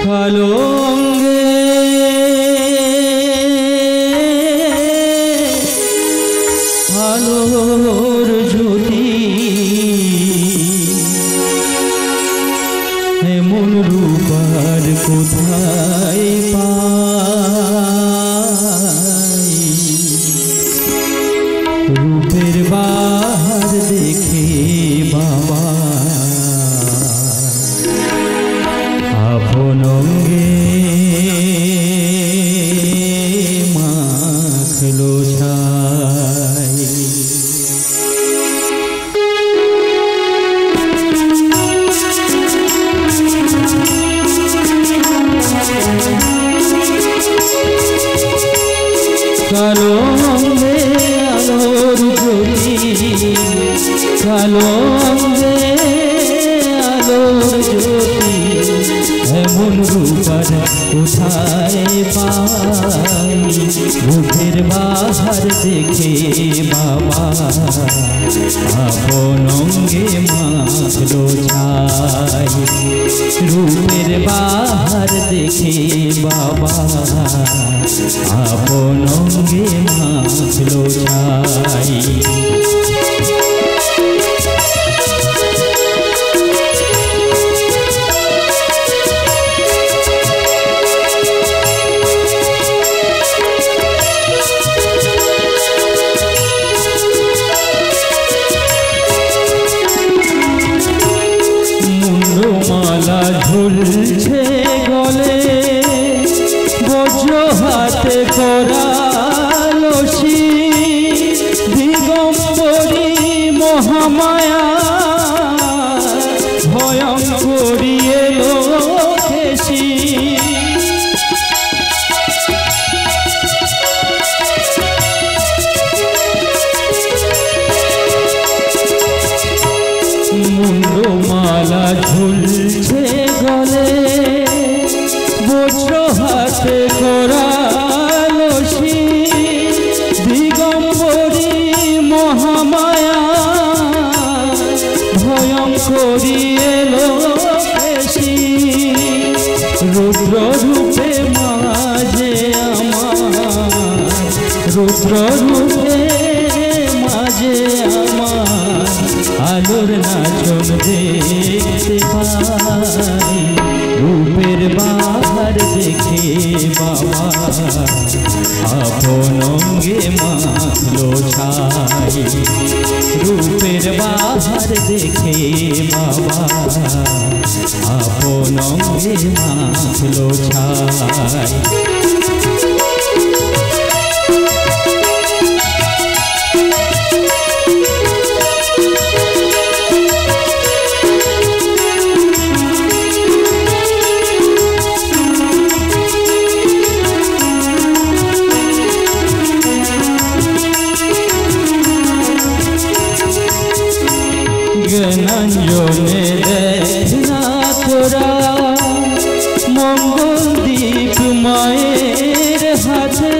কালো অঙ্গে আলোর জ্যোতি এমন রূপার কোথায় পাই রূপের বাহার দেখে বাবা আপন অঙ্গে মাখলো ছাই কালো অঙ্গে আলোর জ্যোতি কালো অঙ্গে আলোর জ্যোতি এমন রূপার কোথায় পাই রূপের বাহার দেখে বাবা আপন অঙ্গে মাখলো ছাই রূপের বাহার দেখে বাবা আপন অঙ্গে মাখলো ছাই মালা ঝুলছে গলে বজ্র হাতে করা লসি দিগম্বরী মহামায়া ভয়ঙ্করী এলো কেশি মুন্ডমালা ঝুলছে গলে বজ্র হাতে করা লসি দিগম্বরী মহামায়া ভয়ঙ্করী এলো কেশি রুদ্র রূপে মাঝে আমার রুদ্র রূপে মাঝে আমার আলোর নাচন দেখতে পাই রূপের বাহার দেখে বাবা আপন অঙ্গে মাখলো ছাই রূপের বাহার দেখে বাবা আপন অঙ্গে মাখলো ছাই জ্ঞানাঞ্জনে দেখা তোরা মঙ্গল দীপ মায়ের হাতে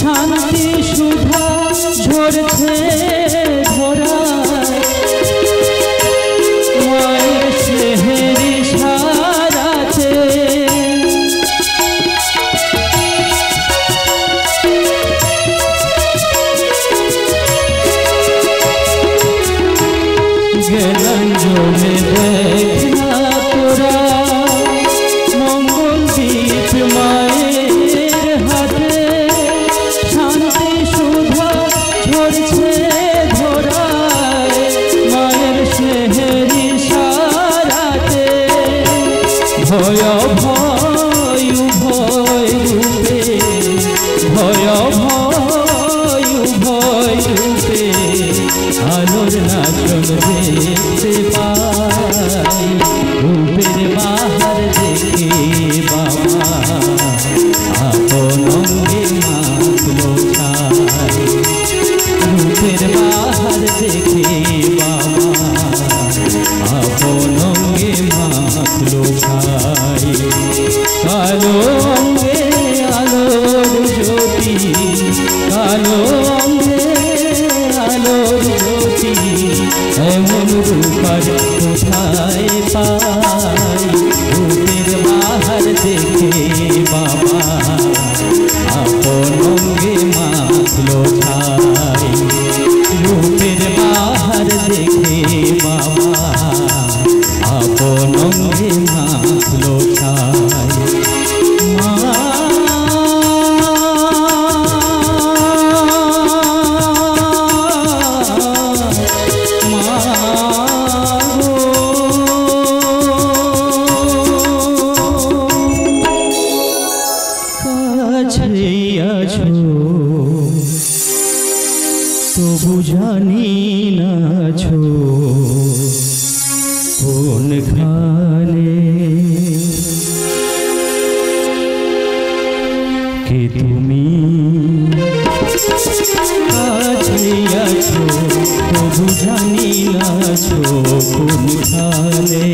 শান্তি সুধা ঝরছে ধরা মায়ের স্নেহের ইশারাতে জ্ঞানাঞ্জনে দেখা তোরা মঙ্গল দীপ মায়ের হাতে শান্তি সুধা ঝরছে ধরায় মায়ের স্নেহের ইশারাতে ভয় ভয় ভয় রূপে ভয় ভয় ভয় রূপে আলোর নাচন দেখতে পাই রূপের বাহার দেখে বাবা আপন অঙ্গে মাখলো ছাই রূপের বাহার দেখে বাবা আপন অঙ্গে মাখলো ছাই কালো অঙ্গে আলোর জ্যোতি কালো অঙ্গে আলোর জ্যোতি এমন রূপার কোথায় পাই রূপের বাহার আসলো ছাই মা তবু জানি না ছো কোনখানে কে তুমি কাছে আছো তবু জানি না ছো কোনখানে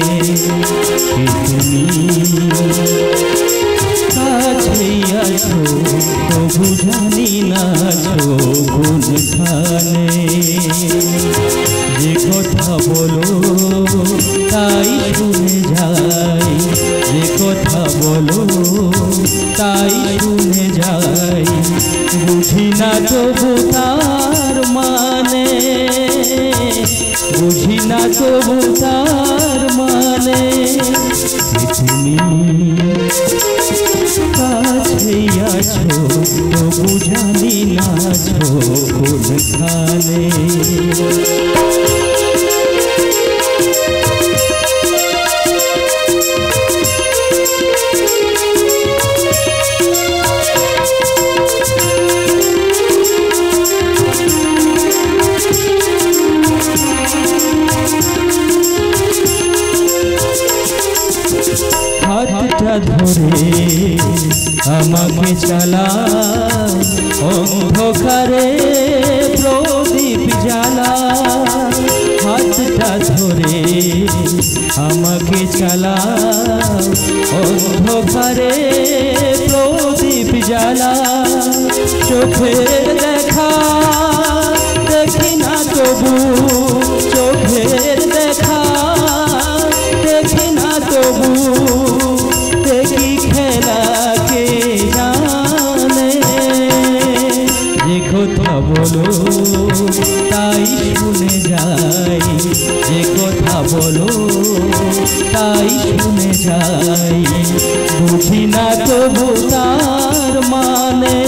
কে তুমি কাছে আছো তবু জানি না ছো কোনখানে যে কথা বলো তাই শুনে যাই যে কথা বলো তাই শুনে যাই বুঝি না তবু তার মানে বুঝি না তবু তার মানে তুমি কাছে আছো তবু জানি না ছো কোনখানে হাতটা ধরে আমাকে চালা অন্ধকারে প্রদীপ জ্বালা হাতটা ধরে আমাকে চালা অন্ধকারে প্রদীপ জ্বালা চোখের দেখা দেখি না তবু চোখের দেখা দেখি না তবু দেখি খেলাকে জানে যে কথা বলো তাই শুনে যাই যে কথা বলো তাই শুনে যাই বুঝি না তবু তার মানে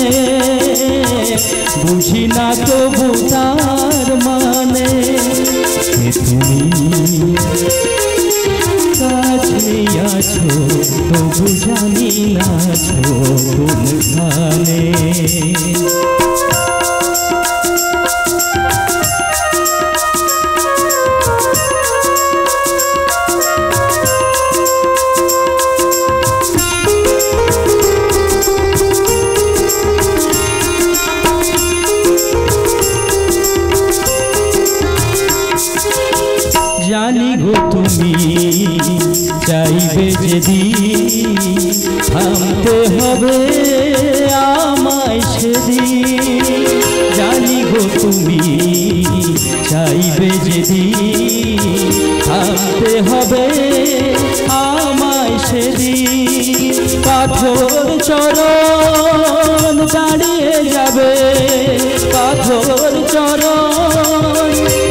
বুঝি না তবু তার মানে তুমি কাছে আছো তবু জানি না ছো কোনখানে জানি গো তুমি চাইবে যেদিন থামতে হবে আমায় সেদিন জানি গো তুমি চাইবে যেদিন থামতে হবে আমায় সেদিন পাথর চরণ দাঁড়িয়ে যাবে পাথর চরণ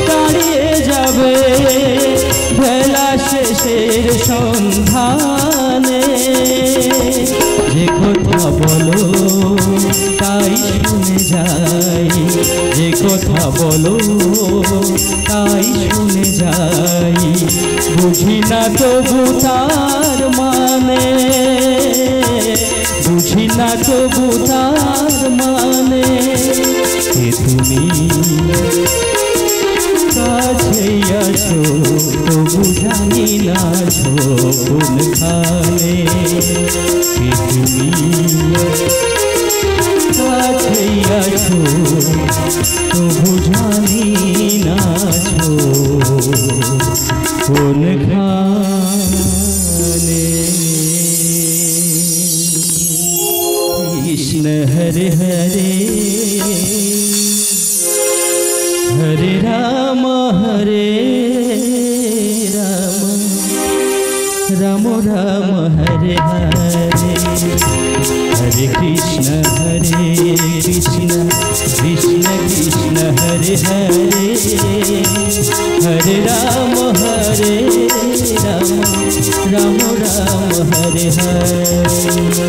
দাঁড়িয়ে যাবে বেলা শেষের সন্ধানে যে কথা বলো তাই শুনে যাই যে কথা বলো তাই শুনে যাই বুঝি না তবু তার মানে বুঝি না তবু তার মানে কে তুমি কাছে আছো তবু জানি না ছো কোনখানে কে তুমি কাছে আছো তবু জানি না ছো কোনখানে কৃষ্ণ হরে হরে हरे राम राम राम हरे हरे हरे कृष्ण कृष्ण कृष्ण हरे हरे हरे राम राम राम हरे हरे हरे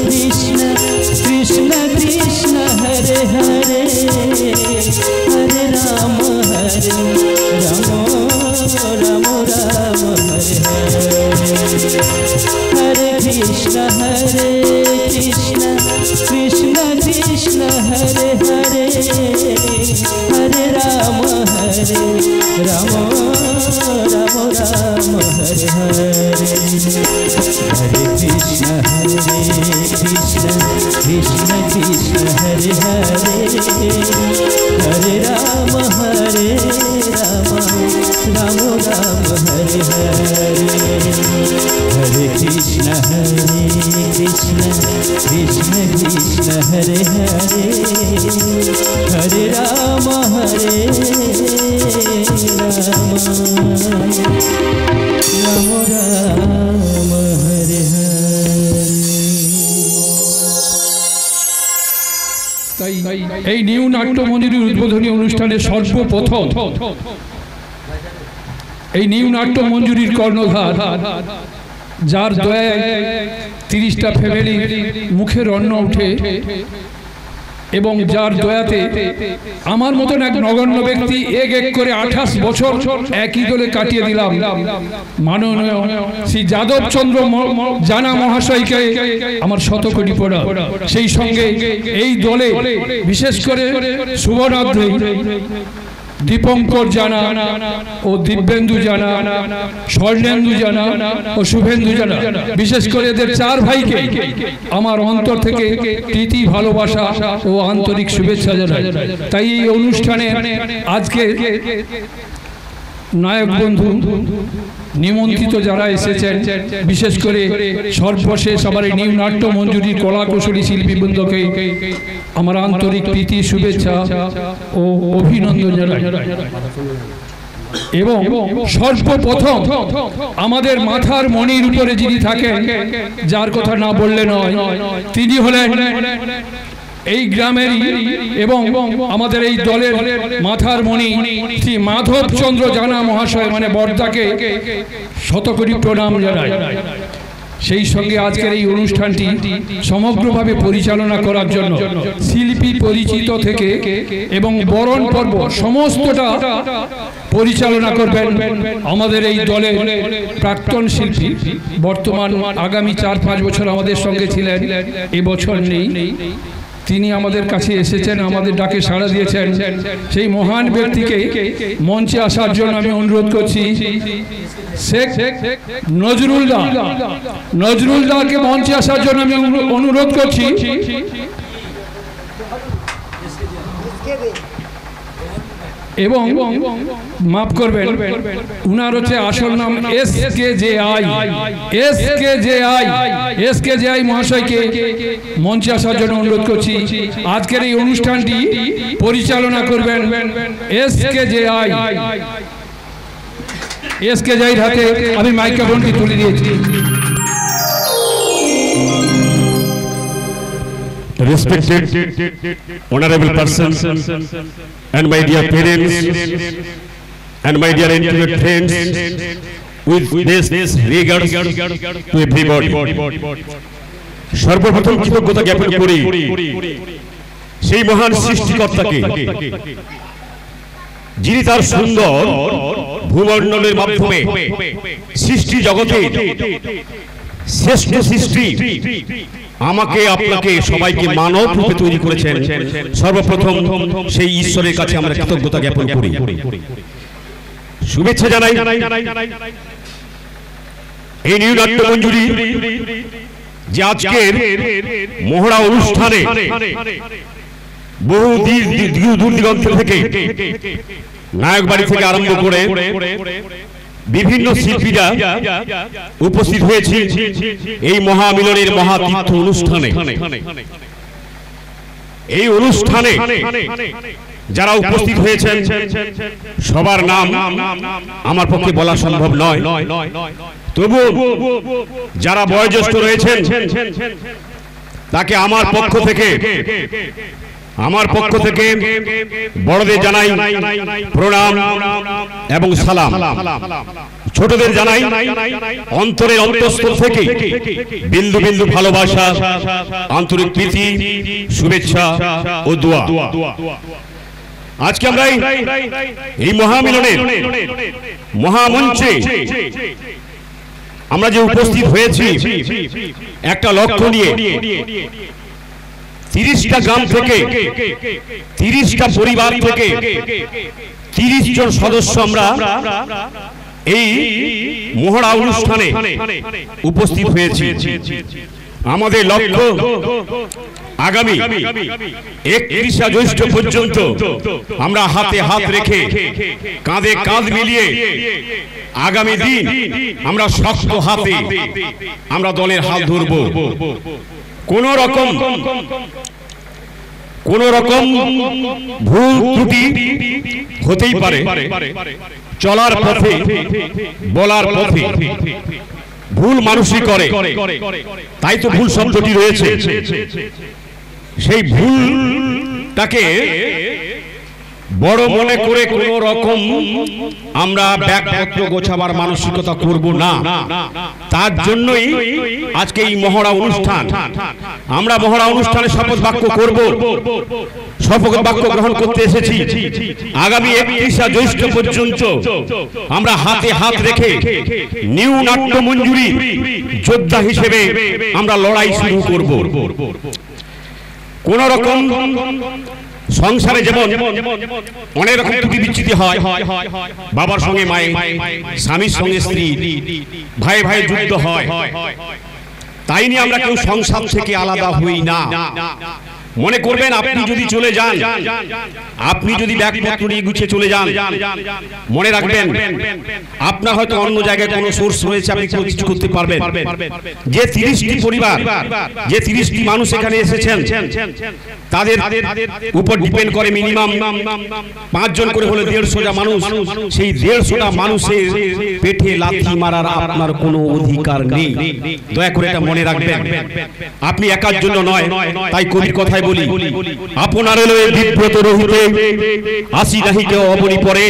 कृष्ण कृष्ण कृष्ण हरे हरे हरे राम राम राम हरे हरे कृष्ण कृष्ण कृष्ण कृष्ण हरे हरे हरे राम राम राम हरे हरे हरे कृष्ण कृष्ण कृष्ण कृष्ण हरे हरे हरे राम राम राम हरे हरे हरे कृष्ण कृष्ण कृष्ण कृष्ण हरे हरे हरे राम राम राम हरे हरे। এই নিউ নাট্য মন্দিরের উদ্বোধনী অনুষ্ঠানে সর্বপ্রথম এই নিউ নাট্য মঞ্জুরির কর্ণধার, যার দয়ায় 30টা ফ্যামিলি মুখের অন্ন উঠে এবং যার দয়াতে আমার মতন এক নগণ্য ব্যক্তি এক করে 28 বছর একই দলে কাটিয়ে দিলাম। মাননীয় শ্রী যাদব চন্দ্র জানা মহাশয়কে আমার শতকোটি প্রণাম। সেই সঙ্গে এই দলে বিশেষ করে শুভরাত্রি দীপঙ্কর জানা ও দিব্যেন্দু জানা, স্বর্ণেন্দু জানা ও শুভেন্দু জানা, বিশেষ করে এদের 4 ভাইকে আমার অন্তর থেকে প্রীতি ভালোবাসা ও আন্তরিক শুভেচ্ছা জানাই। তাই এই অনুষ্ঠানে আজকে নায়ক বন্ধু নিমন্ত্রিত যারা এসেছেন, বিশেষ করে সর্বশেষ আমার এই নিউ নাট্য মঞ্জুরির কলা কৌশলী শিল্পীবৃন্দকে আমার আন্তরিক প্রীতি শুভেচ্ছা ও অভিনন্দন জানাই। এবং সর্বপ্রথম আমাদের মাথার মণির উপরে যিনি থাকেন, যার কথা না বললে নয়, তিনি হলেন এই গ্রামের এবং আমাদের এই দলের মাথার মণি শ্রী মাধব চন্দ্র জানা মহাশয়, মানে বর্দাকে শতকোটি প্রণাম জানাই। সেই সঙ্গে আজকের এই অনুষ্ঠানটি সমগ্রভাবে পরিচালনা করার জন্য শিল্পী পরিচিত থেকে এবং বরণ পর্ব সমস্তটা পরিচালনা করবেন আমাদের এই দলের প্রাক্তন শিল্পী, বর্তমান আগামী 4-5 বছর আমাদের সঙ্গে ছিলেন, এবছর নেই। তিনি আমাদের কাছে এসেছেন, আমাদের ডাকে সাড়া দিয়েছেন। সেই মহান ব্যক্তিকে মঞ্চে আসার জন্য আমি অনুরোধ করছি। শেখ নজরুল দাকে মঞ্চে আসার জন্য আমি অনুরোধ করছি। এবং মাফ করবেন, উনার হচ্ছে আসল নাম এসকেজেআই মহাশয়কে মঞ্চে আসার জন্য অনুরোধ করছি। আজকের এই অনুষ্ঠানটি পরিচালনা করবেন এসকেজেআই হাতে আমি মাইক্রোফোনটি তুলে দিয়েছি। Respected honorable persons and my dear parents and my dear intimate friends, with this regard to everybody, সর্বপ্রথম কৃতজ্ঞতা জ্ঞাপন করি সেই মহান সৃষ্টিকর্তাকে, যিনি তার সুন্দর ভূমণ্ডলের মাধ্যমে সৃষ্টি জগতে শ্রেষ্ঠ সৃষ্টি আমাকে আপনাকে সবাইকে মানব রূপে তৈরি করেছেন। সর্বপ্রথম সেই ঈশ্বরের কাছে আমরা কৃতজ্ঞতা জ্ঞাপন করি, শুভেচ্ছা জানাই। এই নিউ নাট্য মঞ্জুরি যে আজকের মহড়া অনুষ্ঠানে বহু দূর দিগন্ত থেকে, নায়ক বাড়ি থেকে আরম্ভ করে বিভিন্ন শিল্পীরা উপস্থিত হয়েছে এই মহামিলনের মহাতীর্থ অনুষ্ঠানে। এই অনুষ্ঠানে যারা উপস্থিত হয়েছেন সবার নাম আমার পক্ষে বলা সম্ভব নয়, তবু যারা বয়োজ্যেষ্ঠ রয়েছেন তাকে আমার পক্ষ থেকে বড়দের জানাই প্রণাম এবং সালাম। ছোটদের জানাই অন্তরের অন্তঃস্থল থেকে বিন্দু বিন্দু ভালোবাসা, আন্তরিক প্রীতি, শুভেচ্ছা ও দোয়া। আজকে আমরা এই মহামিলনের মহামঞ্চে আমরা যে উপস্থিত হয়েছি একটা লক্ষ্য নিয়ে, 30টা গ্রাম থেকে 30টা পরিবার থেকে 30 জন সদস্য আমরা এই মহড়া অনুষ্ঠানে উপস্থিত হয়েছি। আমাদের লক্ষ্য আগামী 31শে জ্যৈষ্ঠ পর্যন্ত আমরা হাতে হাত রেখে কাঁধে কাঁধ মিলিয়ে আগামী দিন আমরা শক্ত হাতে আমরা দলের হাল ধরব। কোন রকম ভুল ত্রুটি হতেই পারে, চলার পথে বলার পথে ভুল মানুষই করে, তাই তো ভুল শব্দটি রয়েছে। সেই ভুলটাকে বড় মনে করে কোন রকম আমরা ব্যাগপত্র গোছাবার মানসিকতা করব না। তার জন্যই আজকে এই মহড়া অনুষ্ঠান। আমরা মহড়া অনুষ্ঠানে শপথ বাক্য করব, শপথ বাক্য গ্রহণ করতে এসেছি। আগামী 31শে জ্যৈষ্ঠ পর্যন্ত আমরা হাতে হাত রেখে নিউ নাট্য মঞ্জুরি যোদ্ধা হিসেবে আমরা লড়াই শুরু করব। কোন রকম সংসারে যেমন অনেক রকম ত্রুটি বিচ্যুতি হয়, বাবার সঙ্গে মায়ে, স্বামীর সঙ্গে স্ত্রী, ভাই ভাই যুদ্ধ হয়, তাই নিয়ে আমরা কেউ সংসার থেকে আলাদা হই না। মনে করবেন আপনি যদি চলে যান, আপনি যদি ব্যাগপত্র নিয়ে গুছিয়ে চলে যান, মনে রাখবেন আপনার হয়তো অন্য জায়গায় কোনো সোর্স রয়েছে, আপনি কিছু করতে পারবেন। যে 30টি পরিবার, যে 30টি মানুষ এখানে এসেছেন, তাদের উপর ডিপেন্ড করে মিনিমাম 5 জন করে হলে 150টা মানুষ। সেই 150টা মানুষের পেটে লাথি মারার আপনার কোনো অধিকার নেই। দয়া করে এটা মনে রাখবেন। আপনি একার জন্য নয়, তাই কবির কথায় বলি, আপনার লয়ে বিব্রত রহিতে আসি নাহি কেউ অবনি পরে,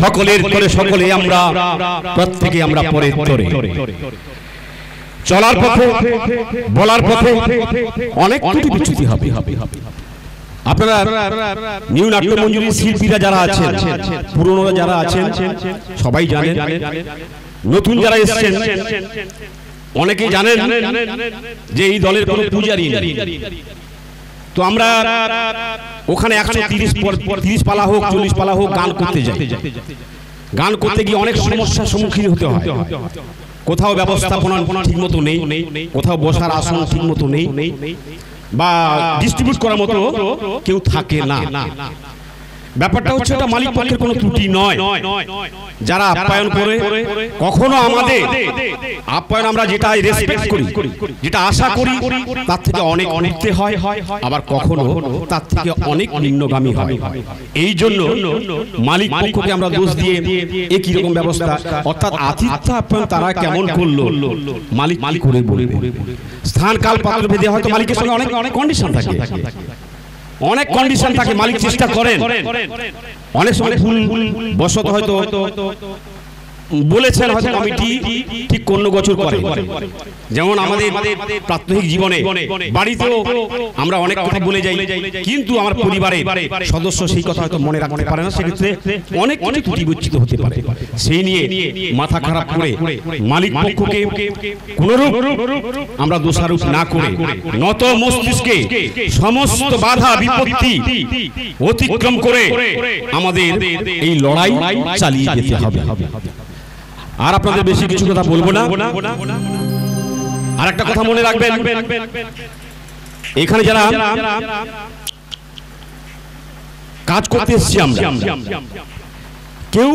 সকলের তরে সকলে আমরা, প্রত্যেকে আমরা পরের তরে। চলার পথে বলার পথে অনেক ত্রুটি বিচ্যুতি হবে। আপনারা নিউ নাট্য মঞ্জুরির শিল্পীরা যারা আছেন, পুরনোরা যারা আছেন সবাই জানেন, নতুন যারা এসেছেন অনেকেই জানেন যে এই দলের কোনো পূজারি নেই। তো আমরা ওখানে 130 পালা হোক 40 পালা হোক গান করতে যাই। গান করতে গিয়ে অনেক সমস্যার সম্মুখীন হতে হয়। কোথাও ব্যবস্থাপনা ঠিক মতো নেই, কোথাও বসার আসন ঠিক মতো নেই, বা ডিস্ট্রিবিউট করার মতো কেউ থাকে না। ব্যাপারটা হচ্ছে এটা মালিক পক্ষের কোনো ত্রুটি নয়। যারা আপ্যায়ন করে, কখনো আমাদের আপ্যায়ন আমরা যেটা রেসপেক্ট করি, যেটা আশা করি, তার থেকে অনেক অনেকতে হয়, আবার কখনো তার থেকে অনেক নিম্নগামী হয়। এই জন্য মালিক পক্ষকে আমরা দোষ দিয়ে একই রকম ব্যবস্থা, অর্থাৎ আতিথ্য আপ্যায়ন তারা কেমন করলো মালিক মালিক করে বলবে। স্থান কাল পাত্র ভেদে হয়তো মালিকের সঙ্গে অনেক অনেক কন্ডিশন থাকে, অনেক কন্ডিশন থাকে। মালিক চেষ্টা করেন, অনেক সময় ভুল বশত হয়তো বলেছেন, হয়তো কমিটি ঠিক কোন গোচর করে। যেমন আমাদের প্রাত্যহিক জীবনে বাড়িতেও আমরা অনেক কথা বলে যাই, কিন্তু আমার পরিবারের সদস্য সেই কথা হয়তো মনে রাখতে পারে না। সেক্ষেত্রে অনেক অনেক ত্রুটি বিচ্যুত হতে পারে। সেই নিয়ে মাথা খারাপ করে মালিক পক্ষকে কোনরূপ আমরা দোষারোপ না করে নত মস্তিষ্কে সমস্ত বাধা বিপত্তি অতিক্রম করে আমাদের এই লড়াই চালিয়ে যেতে হবে। আর আপনাদের বেশি কিছু কথা বলবো না। আর একটা কথা মনে রাখবেন, এখানে যারা কাজ করতে এসেছি আমরা, কেউ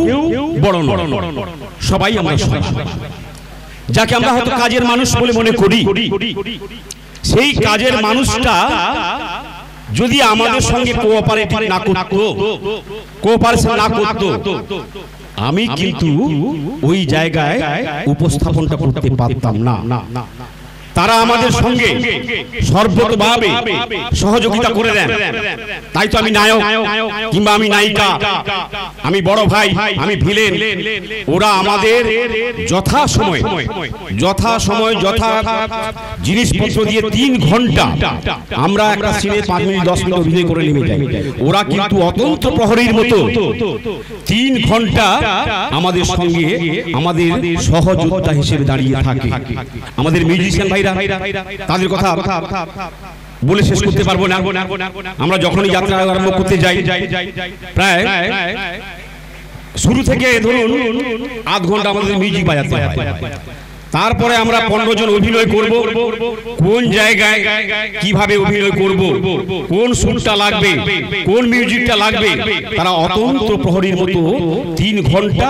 বড় নয়, সবাই আমরা সমান। যাকে আমরা হয়তো কাজের মানুষ বলে মনে করি, সেই কাজের মানুষটা যদি আমাদের সঙ্গে কোঅপারেশন না করতো, আমি কিন্তু ওই জায়গায় উপস্থাপনটা করতে পারতাম না। তারা আমাদের সঙ্গে সর্বতভাবে সহযোগিতা করে দেন। তাই তো আমি নায়ক কিংবা আমি নায়িকা, আমি বড় ভাই, আমি ভিলেন, ওরা আমাদের যথা সময় যথা জিনিসপত্র দিয়ে 3 ঘন্টা আমরা একটা সিনে 5 মিনিট 10 মিনিট অভিনয় করে নেমে যাই। ওরা কিন্তু অতন্ত্র প্রহরীর মতো 3 ঘন্টা আমাদের সঙ্গে আমাদের সহযোদ্ধা হিসেবে দাঁড়িয়ে থাকে। আমাদের মিউজিশিয়ান ভাইরা, তাদের কথা বলে শেষ করতে পারবো না। আমরা যখনই যাত্রা আরম্ভ করতে যাই, প্রায় শুরু থেকে ধরুন আধ ঘন্টা আমাদের মিউজিক বাজাতে হয়। তারপরে আমরা 15 জন অভিনয় করব, কোন জায়গায় কিভাবে অভিনয় করব, কোন সুরটা লাগবে, কোন মিউজিকটা লাগবে, তারা অতন্ত্র প্রহরীর মতো 3 ঘন্টা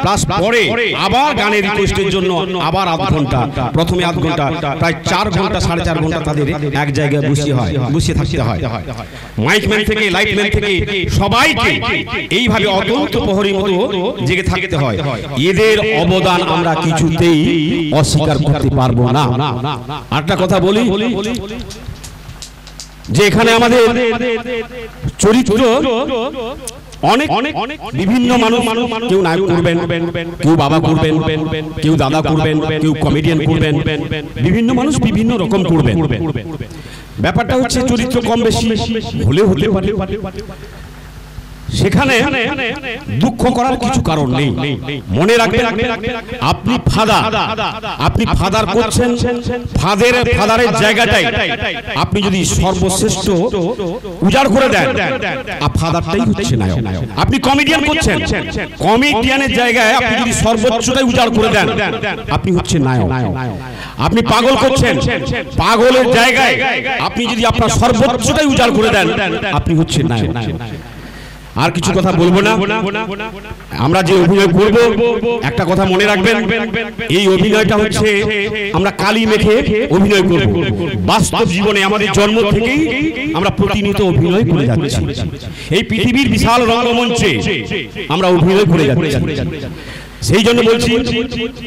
প্লাস পরে আবার গানের রিকোয়েস্টের জন্য আবার আধ ঘন্টা, প্রথমে আধ ঘন্টা, প্রায় 4 ঘন্টা 4.5 ঘন্টা তাদের এক জায়গায় বসিয়ে থাকতে হয়। মাইকম্যান থেকে লাইটম্যান থেকে সবাইকে এইভাবে অতন্ত্র প্রহরীর মতো জেগে থাকতে হয়। এদের অবদান আমরা কিছুতেই অস্বীকার করতে পারবো না। আরেকটা কথা বলি যে এখানে আমাদের চরিত্র অনেক বিভিন্ন মানুষ, কেউ নায়ক করবেন, কেউ বাবা করবেন, কেউ দাদা করবেন, কেউ কমেডিয়ান করবেন, বিভিন্ন মানুষ বিভিন্ন রকম করবেন। ব্যাপারটা হচ্ছে চরিত্র কম বেশি হলে হতে পারে, সেখানে দুঃখ করার কিছু কারণ নেই। মনে রাখবেন, আপনি ফাদার করছেন, ফাদারের জায়গাটাই আপনি যদি সর্বশ্রেষ্ঠ উজাড় করে দেন, ফাদারটাই হচ্ছে নায়ক। আপনি কমেডিয়ান করছেন, কমেডিয়ানের জায়গায় আপনি যদি সর্বোচ্চটাই উজাড় করে দেন, আপনি হচ্ছে নায়ক। আপনি পাগল করছেন, পাগলের জায়গায় আপনি যদি আপনার সর্বোচ্চটাই উজাড় করে দেন, আপনি হচ্ছে নায়ক। আর কিছু কথা বলবো না। আমরা যে অভিনয় করব, একটা কথা মনে রাখবেন, এই অভিনয়টা হচ্ছে আমরা কালি মেখে অভিনয় করব। বাস্তব জীবনে আমাদের জন্ম থেকেই আমরা প্রতিনিয়ত অভিনয় করে যাচ্ছি। এই পৃথিবীর বিশাল রঙ্গমঞ্চে আমরা অভিনয় করে যাচ্ছি। সেই জন্য বলছি,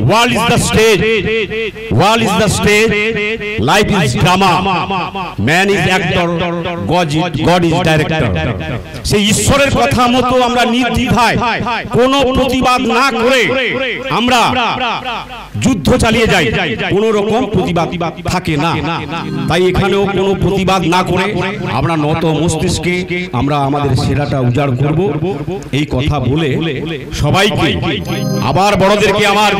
world is the stage, life is drama, man is actor, god is director. সেই ঈশ্বরের কথা মতো আমরা নির্দ্বিধায় কোনো প্রতিবাদ না করে আমরা যুদ্ধ চালিয়ে যাই, কোনো রকম প্রতিবাদ থাকে না। তাই এখানেও কোনো প্রতিবাদ না করে আমরা নত মস্তিষ্কে আমরা আমাদের সেরাটা উজাড় করব, এই কথা বলে সবাইকে, আবার বড়দেরকে আমার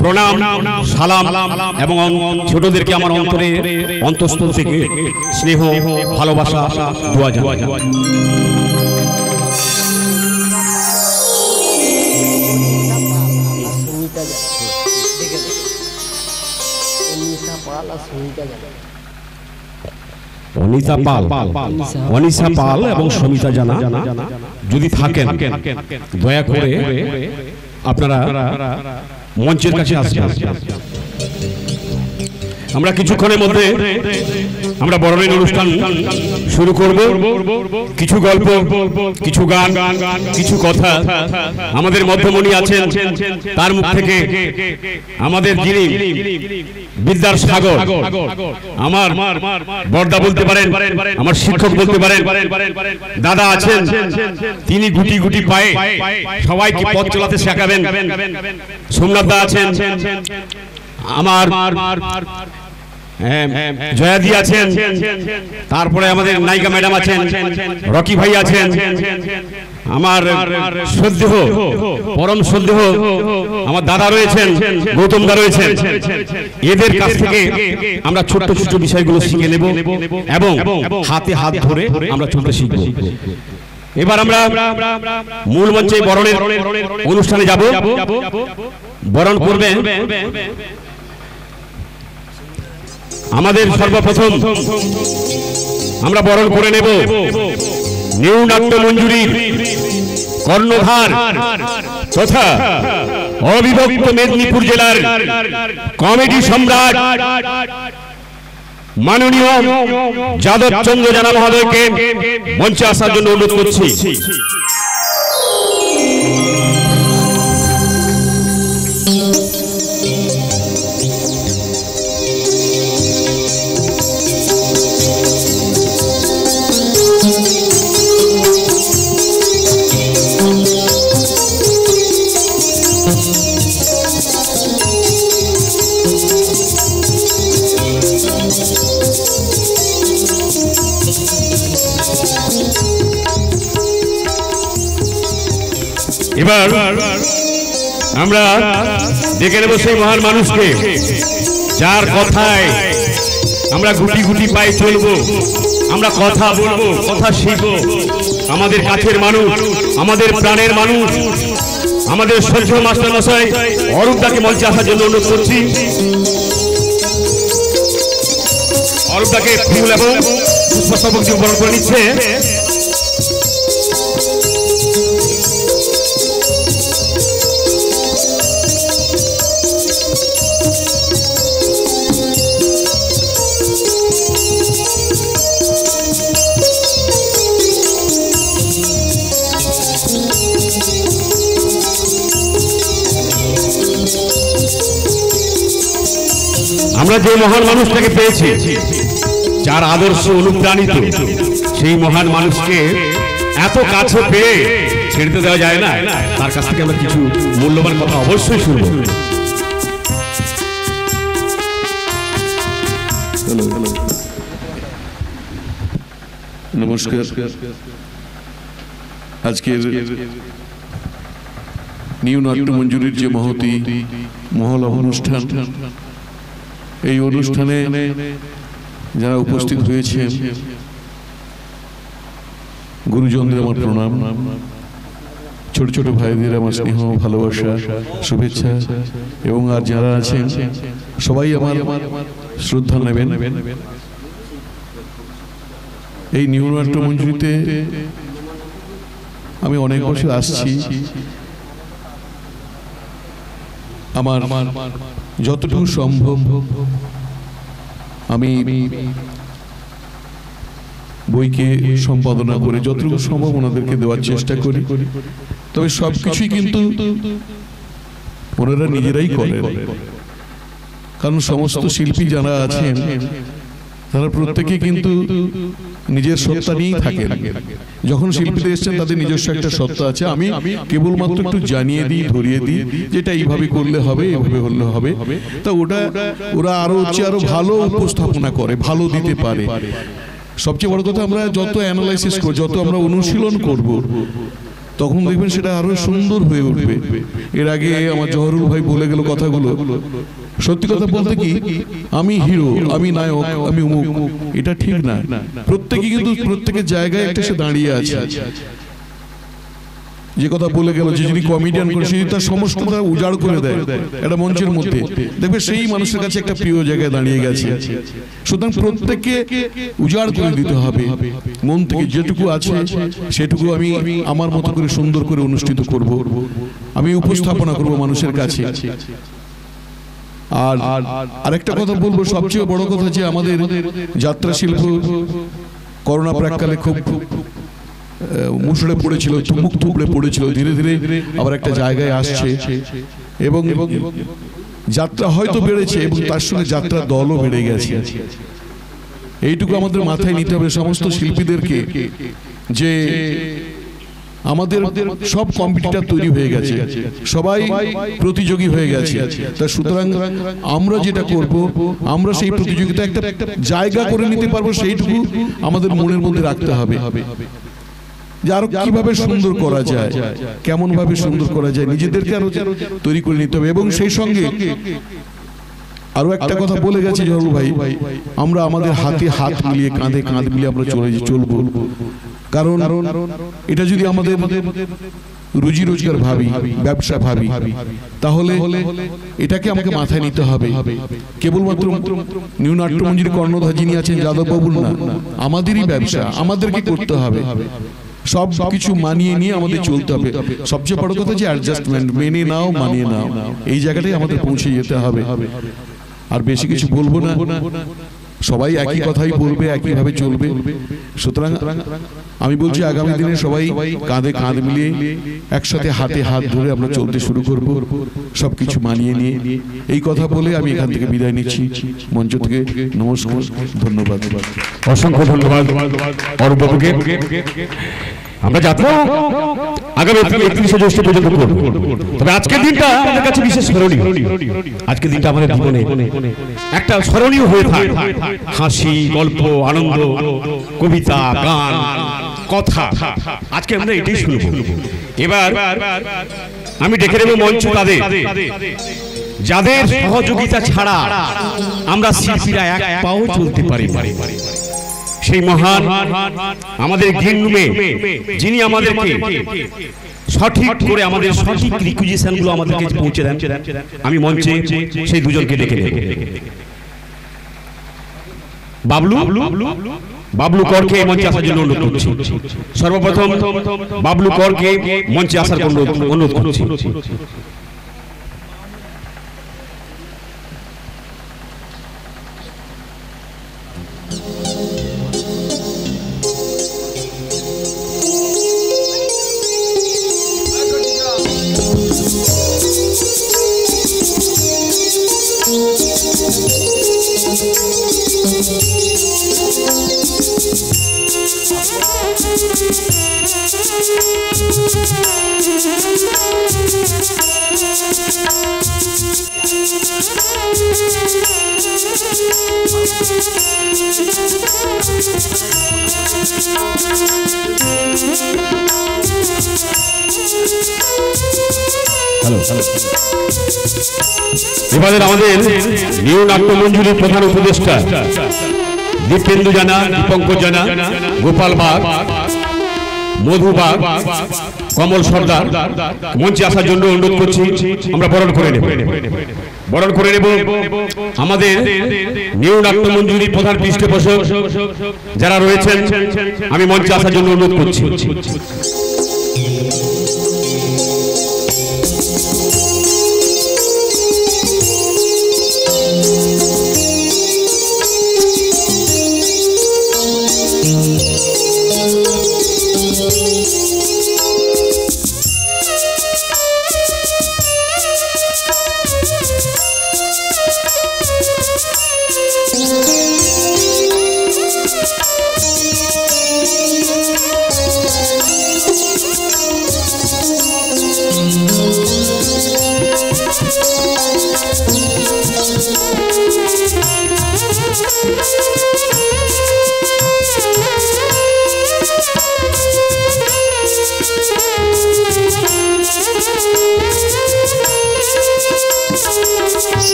প্রণাম, সালাম, এবং ছোটদেরকে আমার অন্তঃস্থল থেকে স্নেহ, ভালোবাসা দোয়া জানাই। অনিশা পাল এবং সমিতা জানা যদি থাকেন, দয়া করে আপনারা মঞ্চের কাছে আসবেন। আমরা কিছুক্ষণের মধ্যে আমরা বরণের অনুষ্ঠান শুরু করব। কিছু গল্প, কিছু গান, কিছু কথা আমাদের মধ্যমণি আছেন, তার মুখ থেকে আমাদের যিনি বিদ্যার সাগর, আমার বড়দা বলতে পারেন, আমার শিক্ষক বলতে পারেন, দাদা আছেন, তিনি গুটি গুটি পায়ে সবাইকে পথ চলাতে শেখাবেন। সোমনাথ দা আছেন, আমার জয়াদি আছেন, তারপরে আমাদের নায়িকা ম্যাডাম আছেন, রকি ভাই আছেন, আমার শ্রদ্ধেয়, পরম শ্রদ্ধেয় আমার দাদা রয়েছেন, গৌতম দা রয়েছেন। এদের কাছ থেকে আমরা ছোট্ট ছোট্ট বিষয়গুলো শিখে নেব এবং হাতে হাত ধরে আমরা চলতে শিখব। এবার আমরা মূল মঞ্চে বরণের অনুষ্ঠানে যাব। বরণ করবেন আমাদের সর্বপ্রথম আমরা বরণ করে নেব নিউ নাট্য মঞ্জুরির কর্ণধার তথা অবিভক্ত মেদিনীপুর জেলার কমেডি সম্রাট মাননীয় যাদব চন্দ্র জানা মহোদয়কে মঞ্চে আসার জন্য অনুরোধ করছি। এবার আমরা ডেকে নেব সেই মহান মানুষকে, যার কথায় আমরা গুটি গুটি পায়ে চলবো, আমরা কথা বলবো, কথা শিখবো। আমাদের কাছের মানুষ, আমাদের প্রাণের মানুষ, আমাদের সহ্য মাস্টার মশাই অরূপদাকে মঞ্চে আসার জন্য অনুরোধ করছি। অরূপদাকে ফুল এবং পুষ্পস্তবক দিয়ে বরণ করে নিচ্ছে। আমরা যে মহান মানুষটাকে পেয়েছি, যার আদর্শ অনুপ্রাণিত, সেই মহান মানুষকে এত কাছে পেয়ে ছেড়ে দেওয়া যায় না। তার কাছ থেকে আমরা কিছু মূল্যবান কথা অবশ্যই শুনব। নমস্কার। আজকের নিউ নাট্যমঞ্জুরির যে মহতি মহল অনুষ্ঠান, এই অনুষ্ঠানে যারা উপস্থিত হয়েছে, গুরুজনদের আমার প্রণাম, ছোট ছোট ভাইদের আমার স্নেহ, ভালোবাসা, শুভেচ্ছা, এবং আর যারা আছেন সবাই আমার শ্রদ্ধা নেবেন। এই নিউ নাট্যমঞ্জুরিতে আমি অনেক বছর আসছি। আমার যতটুকু সম্ভব আমি বইকে সম্পাদনা করে যতটুকু সম্ভব ওনাদেরকে দেওয়ার চেষ্টা করি। তবে সবকিছুই কিন্তু ওনারা নিজেরাই করেন, কারণ সমস্ত শিল্পী যারা আছেন তারা প্রত্যেকে কিন্তু নিজের সত্তা নিয়েই থাকেন। যখন শিল্পীদের এসছেন তাদের নিজস্ব একটা সত্তা আছে, আমি কেবলমাত্র একটু জানিয়ে দিই, ধরিয়ে দিই যেটা এইভাবে করলে হবে, এভাবে করলে হবে। তা ওরা আরো ভালো উপস্থাপনা করে, ভালো দিতে পারে। সবচেয়ে বড় কথা, আমরা যত অ্যানালাইসিস করব, যত আমরা অনুশীলন করব, তখন দেখবেন সেটা আরো সুন্দর হয়ে উঠবে। এর আগে আমার জহরুল ভাই বলে গেল কথাগুলো। সত্যি কথা বলতে কি, আমি হিরো, আমি নায়ক, আমি অমুক, এটা ঠিক না। প্রত্যেকে কিন্তু প্রত্যেকের জায়গায় একটা সে দাঁড়িয়ে আছে। যে কথা বলে গেল যে যদি কমেডিয়ান করে, সে তার সমস্তটা উজাড় করে দেয় একটা মঞ্চের মধ্যে, দেখবে সেই মানুষের কাছে একটা প্রিয় জায়গায় দাঁড়িয়ে গেছে। সুতরাং প্রত্যেককে উজাড় করে দিতে হবে, মন থেকে যেটুকু আছে সেটুকু আমি আমার মতো করে সুন্দর করে অনুষ্ঠিত করব, আমি উপস্থাপনা করব মানুষের কাছে। আর আরেকটা কথা বলবো, সবচেয়ে বড় কথা যে আমাদের যাত্রা শিল্প করোনা প্রাককালে খুব মুষড়ে পড়েছিল, মুখ থুবড়ে পড়েছিল। ধীরে ধীরে আবার একটা জায়গায় আসছে, এবং যাত্রা হয়তো বেড়েছে এবং তার সঙ্গে যাত্রার দলও বেড়ে গেছে। এইটুকু আমাদের মাথায় নিতে হবে সমস্ত শিল্পীদেরকে, যে আমাদের সব কম্পিটিটর তৈরি হয়ে গেছে, সবাই প্রতিযোগী হয়ে গেছে। তা সুতরাং আমরা যেটা করব, আমরা সেই প্রতিযোগিতা একটা জায়গা করে নিতে পারবো, সেইটুকু আমাদের মনের মধ্যে রাখতে হবে। যে আরো কিভাবে সুন্দর করা যায়, কেমন ভাবে সুন্দর করা যায়, নিজেদেরকে আরো তৈরি করে নিতে হবে। এবং সেই সঙ্গে আরো একটা কথা বলে গেছে জহরুল ভাই, আমরা আমাদের হাতে হাত মিলিয়ে, কাঁধে কাঁধ মিলিয়ে আমরা চলবো। কারণ এটা যদি আমাদের রুজি রোজগার ভাবি, ব্যবসা ভাবি, তাহলে এটাকে আমাকে মাথায় নিতে হবে। কেবলমাত্র নিউ নাট্যমঞ্জুরি কর্ণধার যিনি আছেন যাদববাবুর না, আমাদেরই ব্যবসা, আমাদেরকে করতে হবে। সব কিছু মানিয়ে নিয়ে আমাদের চলতে হবে। সবচেয়ে বড় কথা যে অ্যাডজাস্টমেন্ট, মেনে নাও, মানিয়ে নাও, এই জায়গাটাই আমাদের পৌঁছে যেতে হবে। আর বেশি কিছু বলবো না, সবাই একই কথাই বলবে, একই ভাবে চলবে। সুতরাং আমি বলছি আগামী দিনে সবাই কাঁধে কাঁধ মিলিয়ে একসাথে হাতে হাত ধরে আমরা চলতে শুরু করব, সবকিছু মানিয়ে নিয়ে। এই কথা বলে আমি এখান থেকে বিদায় নিচ্ছি মঞ্চ থেকে। নমস্কার, ধন্যবাদ, অসংখ্য ধন্যবাদ অরূপ বাবুকে। আমরা যাত্রা আগামী 31শে জ্যৈষ্ঠ পর্যন্ত করব। তবে আজকের দিনটা আমাদের কাছে বিশেষ স্মরণীয়। আজকের দিনটা আমাদের জীবনে একটা স্মরণীয় হয়ে থাকে। হাসি, গল্প, আনন্দ, কবিতা, গান, কথা, আজকে আমরা এটাই শুনব। এবার আমি ডেকে নেব মঞ্চ তাদের যাদের সহযোগিতা ছাড়া আমরা শিল্পীরা এক পাও চলতে পারি। সেই মহান আমাদের গ্রিন রুমে যিনি আমাদেরকে সঠিক করে আমাদের সঠিক রিকুইজিশন গুলো আমাদেরকে পৌঁছে দেন, আমি মঞ্চে সেই দুজনকে ডেকে নেব। বাবলু করকে মঞ্চে আসার জন্য অনুরোধ করছি। সর্বপ্রথম বাবলু করকে মঞ্চে আসার অনুরোধ করছি। এবারে আমাদের নিউ নাট্যমঞ্জুরির প্রধান উপদেষ্টা দীপেন্দু জানা, দীপঙ্কর জানা, গোপাল বাগ, মধু বাগ, কমল সর্দার মঞ্চে আসার জন্য অনুরোধ করছি। আমরা বরণ করে নেব আমাদের নিউ নাট্যমঞ্জুরির প্রধান পৃষ্ঠপোষক যারা রয়েছেন, আমি মঞ্চে আসার জন্য অনুরোধ করছি।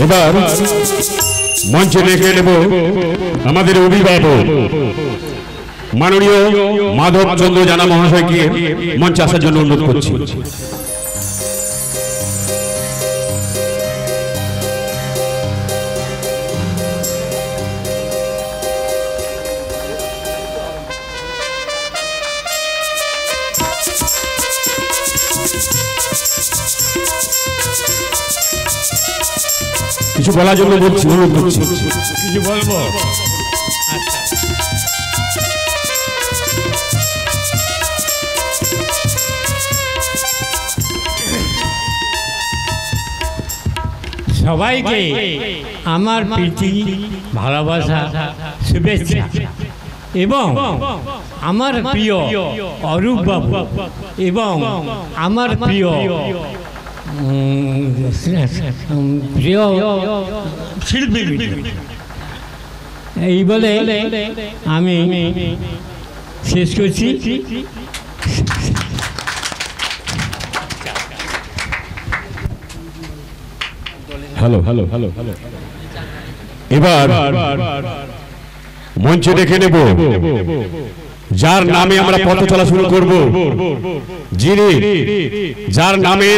এবার মঞ্চে ডেকে নেব আমাদের অভিভাবক মাননীয় মাধব চন্দ্র জানা মহাশয়কে মঞ্চে আসার জন্য অনুরোধ করছি। কিছু বলার জন্য বলছি, অনুরোধ করছি। কিছু বলবো? সবাইকে আমার প্রীতি, ভালোবাসা, শুভেচ্ছা এবং আমার প্রিয় অরূপ বাবু এবং আমার প্রিয় শিল্পী এই বলে আমি শেষ করছি। হ্যালো, এবার মঞ্চে ডেকে নেব যার নামে আমরা পথ চলা শুরু করব, যার নামে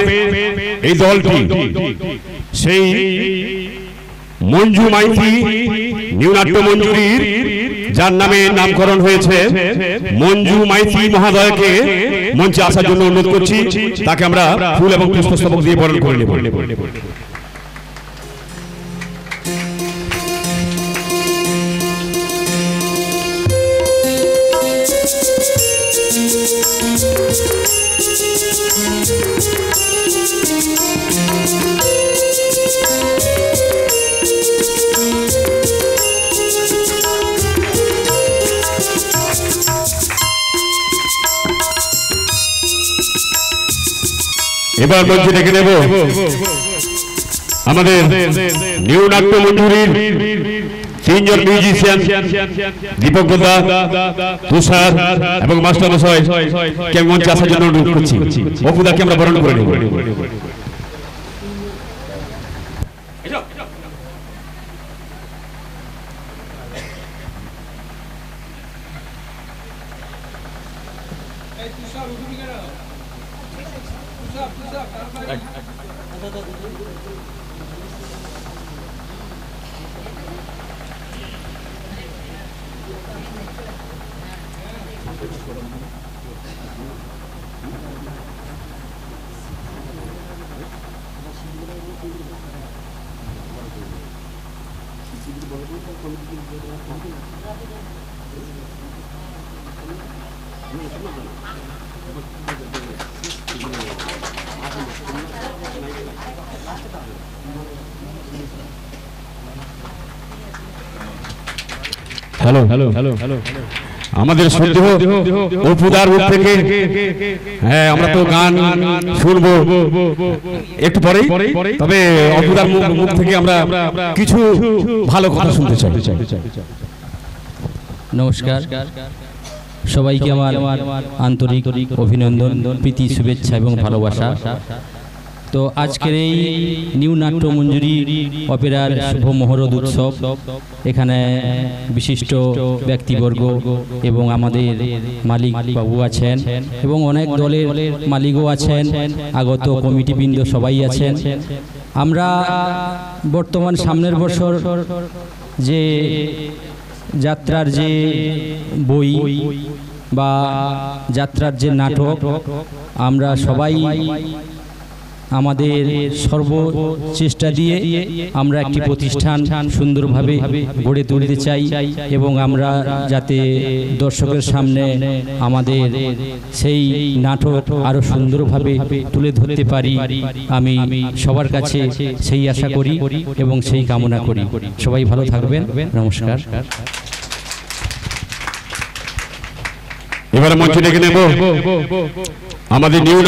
এই দলটি, সেই মঞ্জু মাইতি নিউ নাট্যমঞ্জুরির যার নামে নামকরণ হয়েছে, মঞ্জু মাইতি মহাদয়কে মঞ্চে আসার জন্য অনুরোধ করছি। তাকে আমরা ফুল এবং পুষ্পস্তবক দিয়ে বরণ করে নেব। এবার মঞ্চে ডেকে নেব আমাদের নিউ নাট্য মঞ্জুরির তিনজন মিউজিশিয়ান দীপক গোদা, তুষার এবং মাস্টার মশাই কে মঞ্চে আসার জন্য অনুরোধ করছি। অপুদাকে আমরা বরণ করে নেব। হ্যালো হ্যালো হ্যালো হ্যালো আমাদের শ্রদ্ধেয় অপুদার মুখ থেকে, হ্যাঁ আমরা তো গান শুনবো একটু পরেই, তবে অপুদার মুখ থেকে আমরা কিছু ভালো কথা শুনতে চাই। নমস্কার, সবাইকে আমার আন্তরিক অভিনন্দন, প্রীতি, শুভেচ্ছা এবং ভালোবাসা। তো আজকের এই নিউ নাট্য মঞ্জুরি অপেরার শুভ মহরত উৎসব, এখানে বিশিষ্ট ব্যক্তিবর্গ এবং আমাদের মালিক বাবু আছেন এবং অনেক দলের মালিকও আছেন, আগত কমিটিবৃন্দ সবাই আছেন। আমরা বর্তমান সামনের বছর যে যাত্রার যে বই বা যাত্রার যে নাটক, আমরা সবাই আমাদের সর্বচেষ্টা দিয়ে আমরা একটি প্রতিষ্ঠান সুন্দরভাবে গড়ে তুলতে চাই এবং আমরা যাতে দর্শকের সামনে আমাদের সেই নাটক আরও সুন্দরভাবে তুলে ধরতে পারি, আমি সবার কাছে সেই আশা করি এবং সেই কামনা করি। সবাই ভালো থাকবেন, নমস্কার। এবারে মঞ্চে ডেকে নেব আমাদের নিউ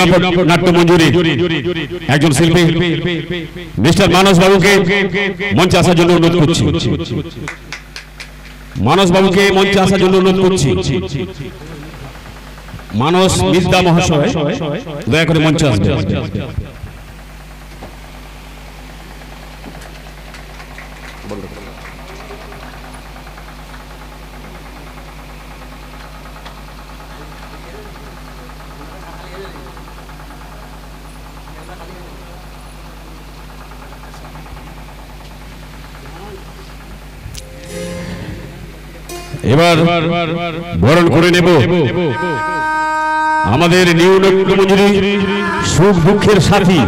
নাট্য মঞ্জুরি একজন শিল্পী মিস্টার মানস বাবুকে মঞ্চে আসার জন্য অনুরোধ করছি। মানস বাবুকে মঞ্চে আসার জন্য অনুরোধ করছি। মানস মির্জা মহাশয় দয়া করে মঞ্চে আসবেন। এবার বরণ করে নেব আমাদের নিউ নাট্য মঞ্জুরি সুখ দুঃখের সাথী,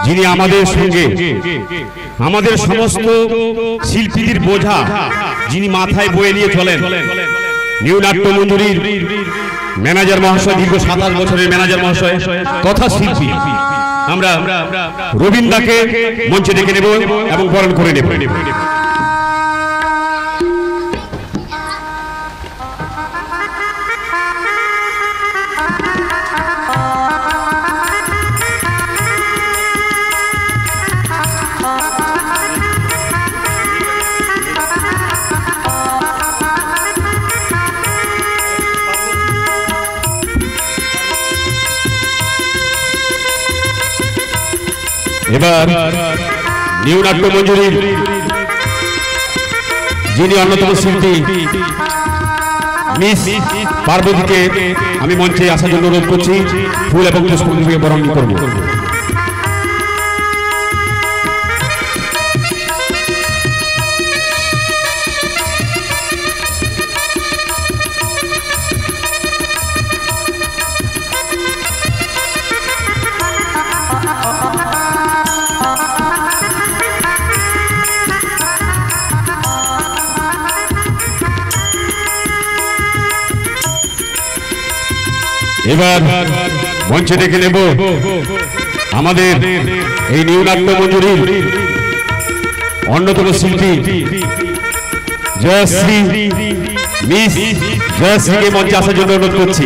যিনি আমাদের সঙ্গে আমাদের সমস্ত শিল্পীদের বোঝা যিনি মাথায় বয়ে নিয়ে চলেন, নিউ নাট্য মঞ্জুরির ম্যানেজার মহাশয়, দীর্ঘ 27 বছরের ম্যানেজার মহাশয় তথা শিল্পী, আমরা রবীন্দাকে মঞ্চে ডেকে নেব এবং বরণ করে নেব। এবার নিউ নাট্য মঞ্জুরির যিনি অন্যতম শিল্পী মিস পার্বতীকে আমি মঞ্চে আসার জন্য অনুরোধ করছি। ফুল এবং পুষ্পকে বরণ করব। এবার মঞ্চে ডেকে নেব আমাদের এই নিউ নাট্য মঞ্জুরির অন্যতম শিল্পী জয়শ্রী মিস জয়শ্রীকে মঞ্চে আসার জন্য অনুরোধ করছি।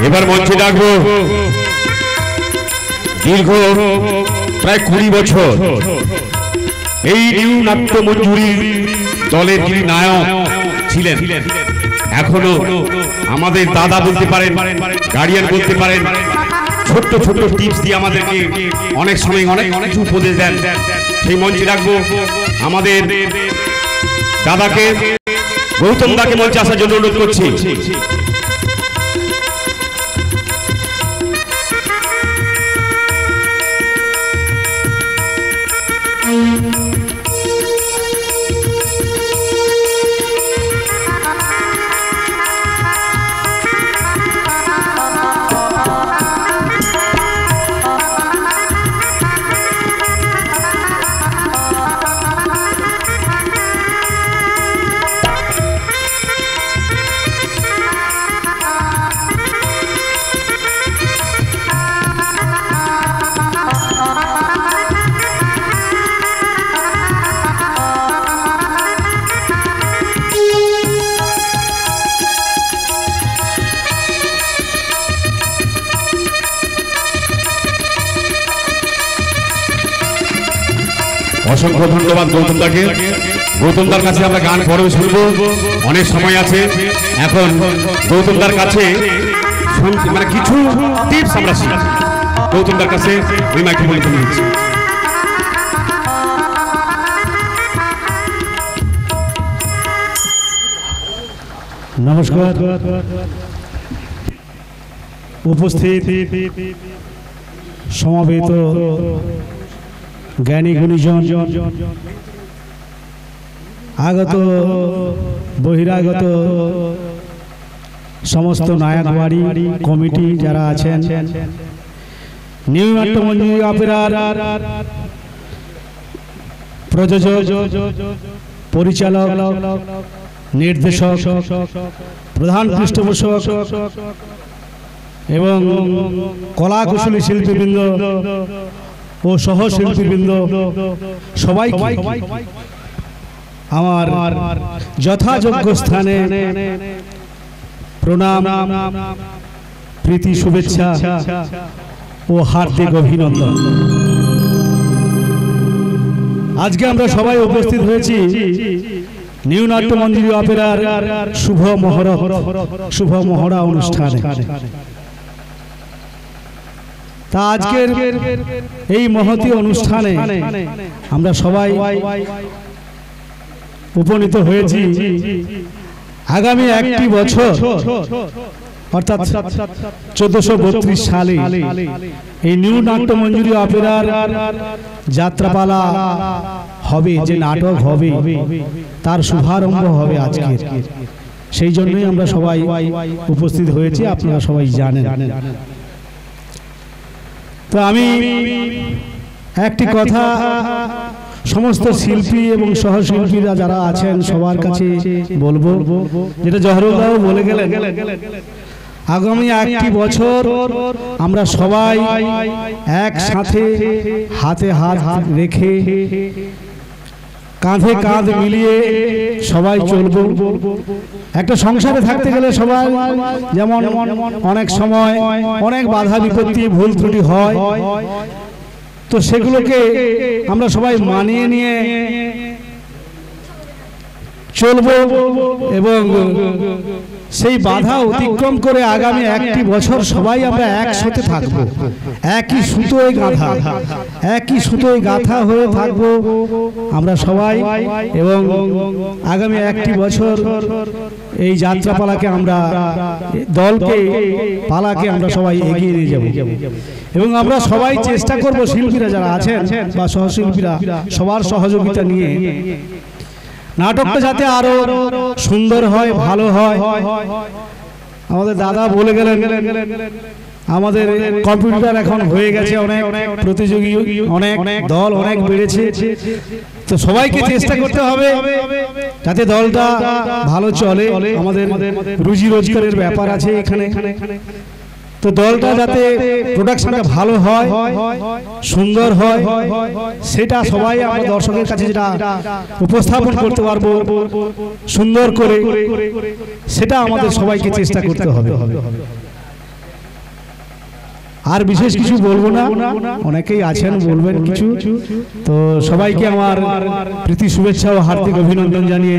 এবার মঞ্চে ডাকবো দীর্ঘ প্রায় 20 বছর এই নিউ নাট্য মঞ্জুরি দলের যিনি নায়ক ছিলেন, এখনো আমাদের দাদা বলতে পারেন, গার্ডিয়ান বলতে পারেন, ছোট্ট ছোট্ট টিপস দিয়ে আমাদেরকে অনেক সময় অনেক কিছু উপদেশ দেন। সেই মঞ্চে রাখবো আমাদের দাদাকে, গৌতম দাকে মঞ্চে আসার জন্য অনুরোধ করছি। অসংখ্য ধন্যবাদ গৌতম দাকে। গৌতম দার কাছে আমরা গান পরে শুনবো, অনেক সময় আছে। এখন গৌতম দার কাছে মানে কিছু টিপস আমরা শিখি। গৌতম দার কাছে ওই মাইক্রোফোন তুলে দিচ্ছি। নমস্কার, উপস্থিত সমবেত জ্ঞানী গুণীজন, আগত বহিরাগত সমস্ত নায়কবাড়ি কমিটি যারা আছেন, নিউ নাট্য মঞ্জুরি অপেরার প্রযোজক, পরিচালক, নির্দেশক, প্রধান পৃষ্ঠপোষক এবং কলাকুশলী শিল্পীবৃন্দ ও সহশিল্পীবৃন্দ সবাইকে আমার যথাযোগ্য স্থানে প্রণাম, প্রীতি, শুভেচ্ছা ও হার্দিক অভিনন্দন। আজকে আমরা সবাই উপস্থিত হয়েছি নিউ নাট্য মঞ্জুরি অপেরার শুভ মহড়া অনুষ্ঠানে। তা আজকের এই মহতী অনুষ্ঠানে আমরা সবাই উপনীত হয়েছি আগামী একটি বছর অর্থাৎ 1432 সালে এই নিউ নাট্য মঞ্জুরি অপেরার যাত্রাপালা হবে, যে নাটক হবে তার শুভারম্ভ হবে আজকে। সেই জন্যই আমরা সবাই উপস্থিত হয়েছি, আপনারা সবাই জানেন। তো আমি একটি কথা সমস্ত শিল্পী এবং সহশিল্পীরা যারা আছেন সবার কাছে বলবো, যেটা জহরুল্লাহ বলে গেলেন, আগামী একটি বছর আমরা সবাই একসাথে হাতে হাত রেখে কাঁধে কাঁধ মিলিয়ে সবাই চলবো। একটা সংসারে থাকতে গেলে সবাই যেমন অনেক সময় অনেক বাধা বিপত্তি, ভুল ত্রুটি হয়, তো সেগুলোকে আমরা সবাই মানিয়ে নিয়ে চলবো এবং সেই বাধা অতিক্রম করে আগামী একটি বছর সবাই আমরা একসাথে থাকবো, একই সুতোয় গাঁথা, একই সুতোয় গাঁথা হয়ে থাকবো আমরা সবাই। এবং আগামী একটি বছর এই যাত্রাপালাকে আমরা দলকে পালাকে আমরা সবাই এগিয়ে নিয়ে যাব এবং আমরা সবাই চেষ্টা করব, শিল্পীরা যারা আছেন বা সহশিল্পীরা সবার সহযোগিতা নিয়ে নাটকটা যাতে আরো সুন্দর হয়, ভালো হয়। আমাদের দাদা বলে গেলেন আমাদের কম্পিউটার এখন হয়ে গেছে, অনেক প্রতিযোগী, অনেক দল অনেক বেড়েছে, তো সবাইকে চেষ্টা করতে হবে যাতে দলটা ভালো চলে। আমাদের রুজি রোজগারের ব্যাপার আছে এখানে, তো দলটা যাতে প্রোডাকশনটা ভালো হয়, সুন্দর হয়, সেটা সবাই আমরা দর্শকের কাছে যেটা উপস্থাপন করতে পারবো সুন্দর করে, সেটা আমাদের সবাইকে চেষ্টা করতে হবে। আর বিশেষ কিছু বলবো না, অনেকেই আছেন বলবেন কিছু, তো সবাইকে আমার প্রীতি শুভেচ্ছা ও হার্দিক অভিনন্দন জানিয়ে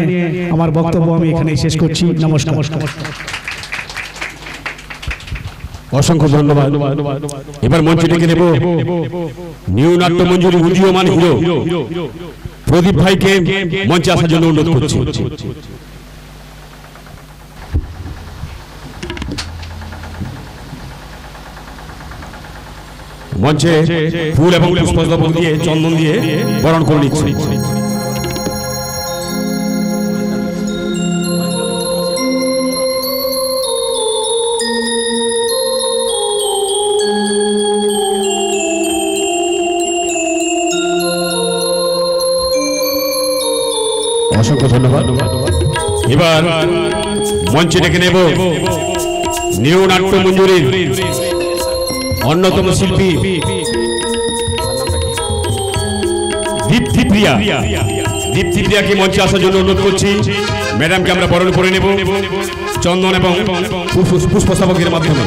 আমার বক্তব্য আমি এখানেই শেষ করছি। নমস্কার। অসংখ্য ধন্যবাদ। এবার মঞ্চে ডেকে নেব নিউ নাট্য মঞ্জুরি উদীয়মান হিরো প্রদীপ ভাইকে মঞ্চে আসার জন্য অনুরোধ করছি। মঞ্চে ফুল এবং পুষ্পস্তবক দিয়ে চন্দন দিয়ে বরণ করে নিচ্ছি। অসংখ্য ধন্যবাদ। এবার মঞ্চে ডেকে নেব নিউ নাট্য মঞ্জুরির অন্যতম শিল্পী দীপ্তিপ্রিয়া। দীপ্তিপ্রিয়াকে মঞ্চে আসার জন্য অনুরোধ করছি। ম্যাডামকে আমরা বরণ করে নেব চন্দন এবং পুষ্পস্তবকের মাধ্যমে।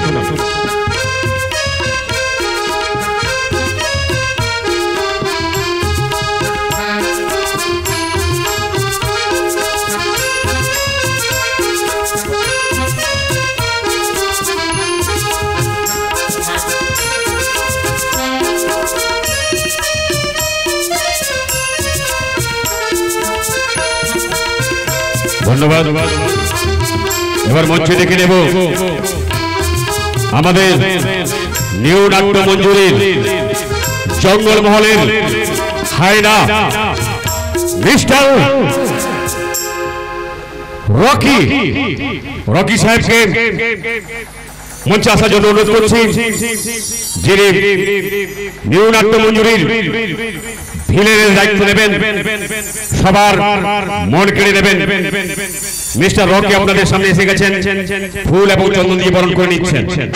ধন্যবাদ। এবার মঞ্চে ডেকে নেব আমাদের নিউ নাট্য মঞ্জুরির জঙ্গলমহলের হায়না মিস্টার রকি সাহেবকে মঞ্চে আসার জন্য অনুরোধ করছি, যিনি নিউ নাট্য মঞ্জুরির ভিলেনের দায়িত্ব নেবেন, সবার মন কেড়ে নেবেন। মিস্টার রকি আপনাদের সামনে এসে গেছেন, ফুল এবং চন্দন দিয়ে বরণ করে নিচ্ছেন।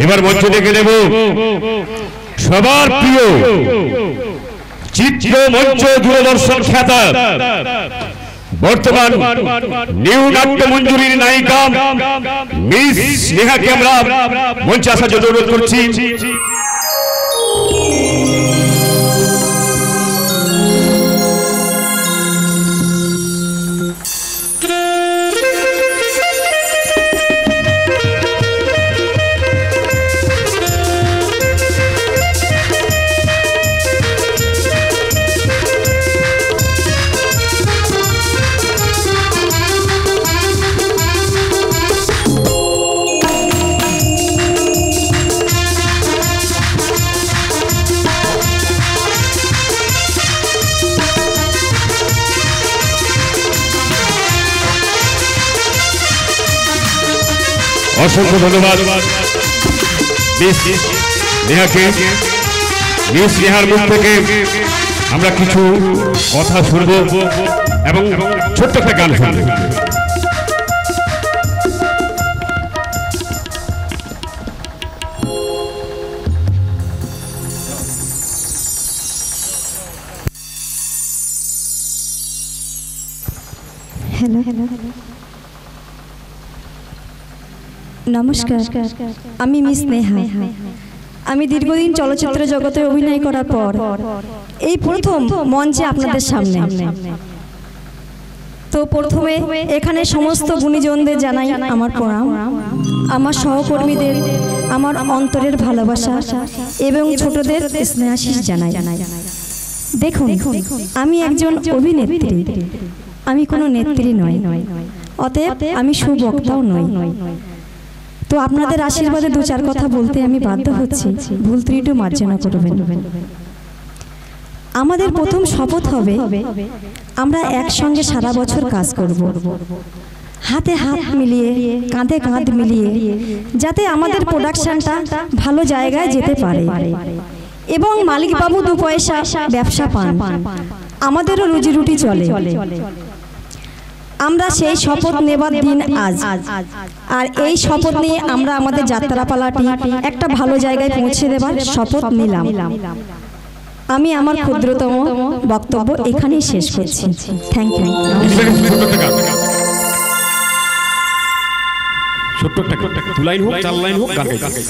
এবার মঞ্চ দেখে নেব সবার প্রিয় চিত্র মঞ্চ দূরদর্শন খ্যাত বর্তমান নিউ নাট্য মঞ্জুরির নায়িকা মিস স্নেহাকে আমরা মঞ্চে আসার জন্য অনুরোধ করছি। অসংখ্য ধন্যবাদ মিস স্নেহাকে। মিস স্নেহার মুখ থেকে আমরা কিছু কথা শুনবো। এবং ছোট্ট একটা গান শুনবো। হ্যালো নমস্কার, আমি মিস নেহা। আমি দীর্ঘদিন চলচ্চিত্র জগতে অভিনয় করার পর এই প্রথম মঞ্চে আপনাদের সামনে। তো প্রথমে এখানে সমস্ত গুণীজনদের জানাই আমার প্রণাম, আমার সহকর্মীদের আমার অন্তরের ভালোবাসা এবং ছোটদের স্নেহাশিস জানাই। দেখুন, আমি একজন অভিনেত্রী, আমি কোনো নেত্রী নই, অতএব আমি সুবক্তাও নই। তো আপনাদের আশীর্বাদে দু চার কথা বলতে আমি বাধ্য হচ্ছি, ভুল ত্রুটি মার্জনা করবেন। আমাদের প্রথম শপথ হবে আমরা একসঙ্গে সারা বছর কাজ করব, হাতে হাত মিলিয়ে কাঁধে কাঁধ মিলিয়ে, যাতে আমাদের প্রোডাকশনটা ভালো জায়গায় যেতে পারে এবং মালিকবাবু দু পয়সা ব্যবসা পান, আমাদেরও রুজি রুটি চলে। আমরা সেই শপথ নেবার দিন আজ, আর এই শপথ নিয়ে আমরা আমাদের যাত্রাপালাটি একটা ভালো জায়গায় পৌঁছে দেবার শপথ নিলাম। আমি আমার ক্ষুদ্রতম বক্তব্য এখানেই শেষ করছি। Thank you. ছোট্ট একটা 2 লাইন হোক 4 লাইন হোক গান গাইতে।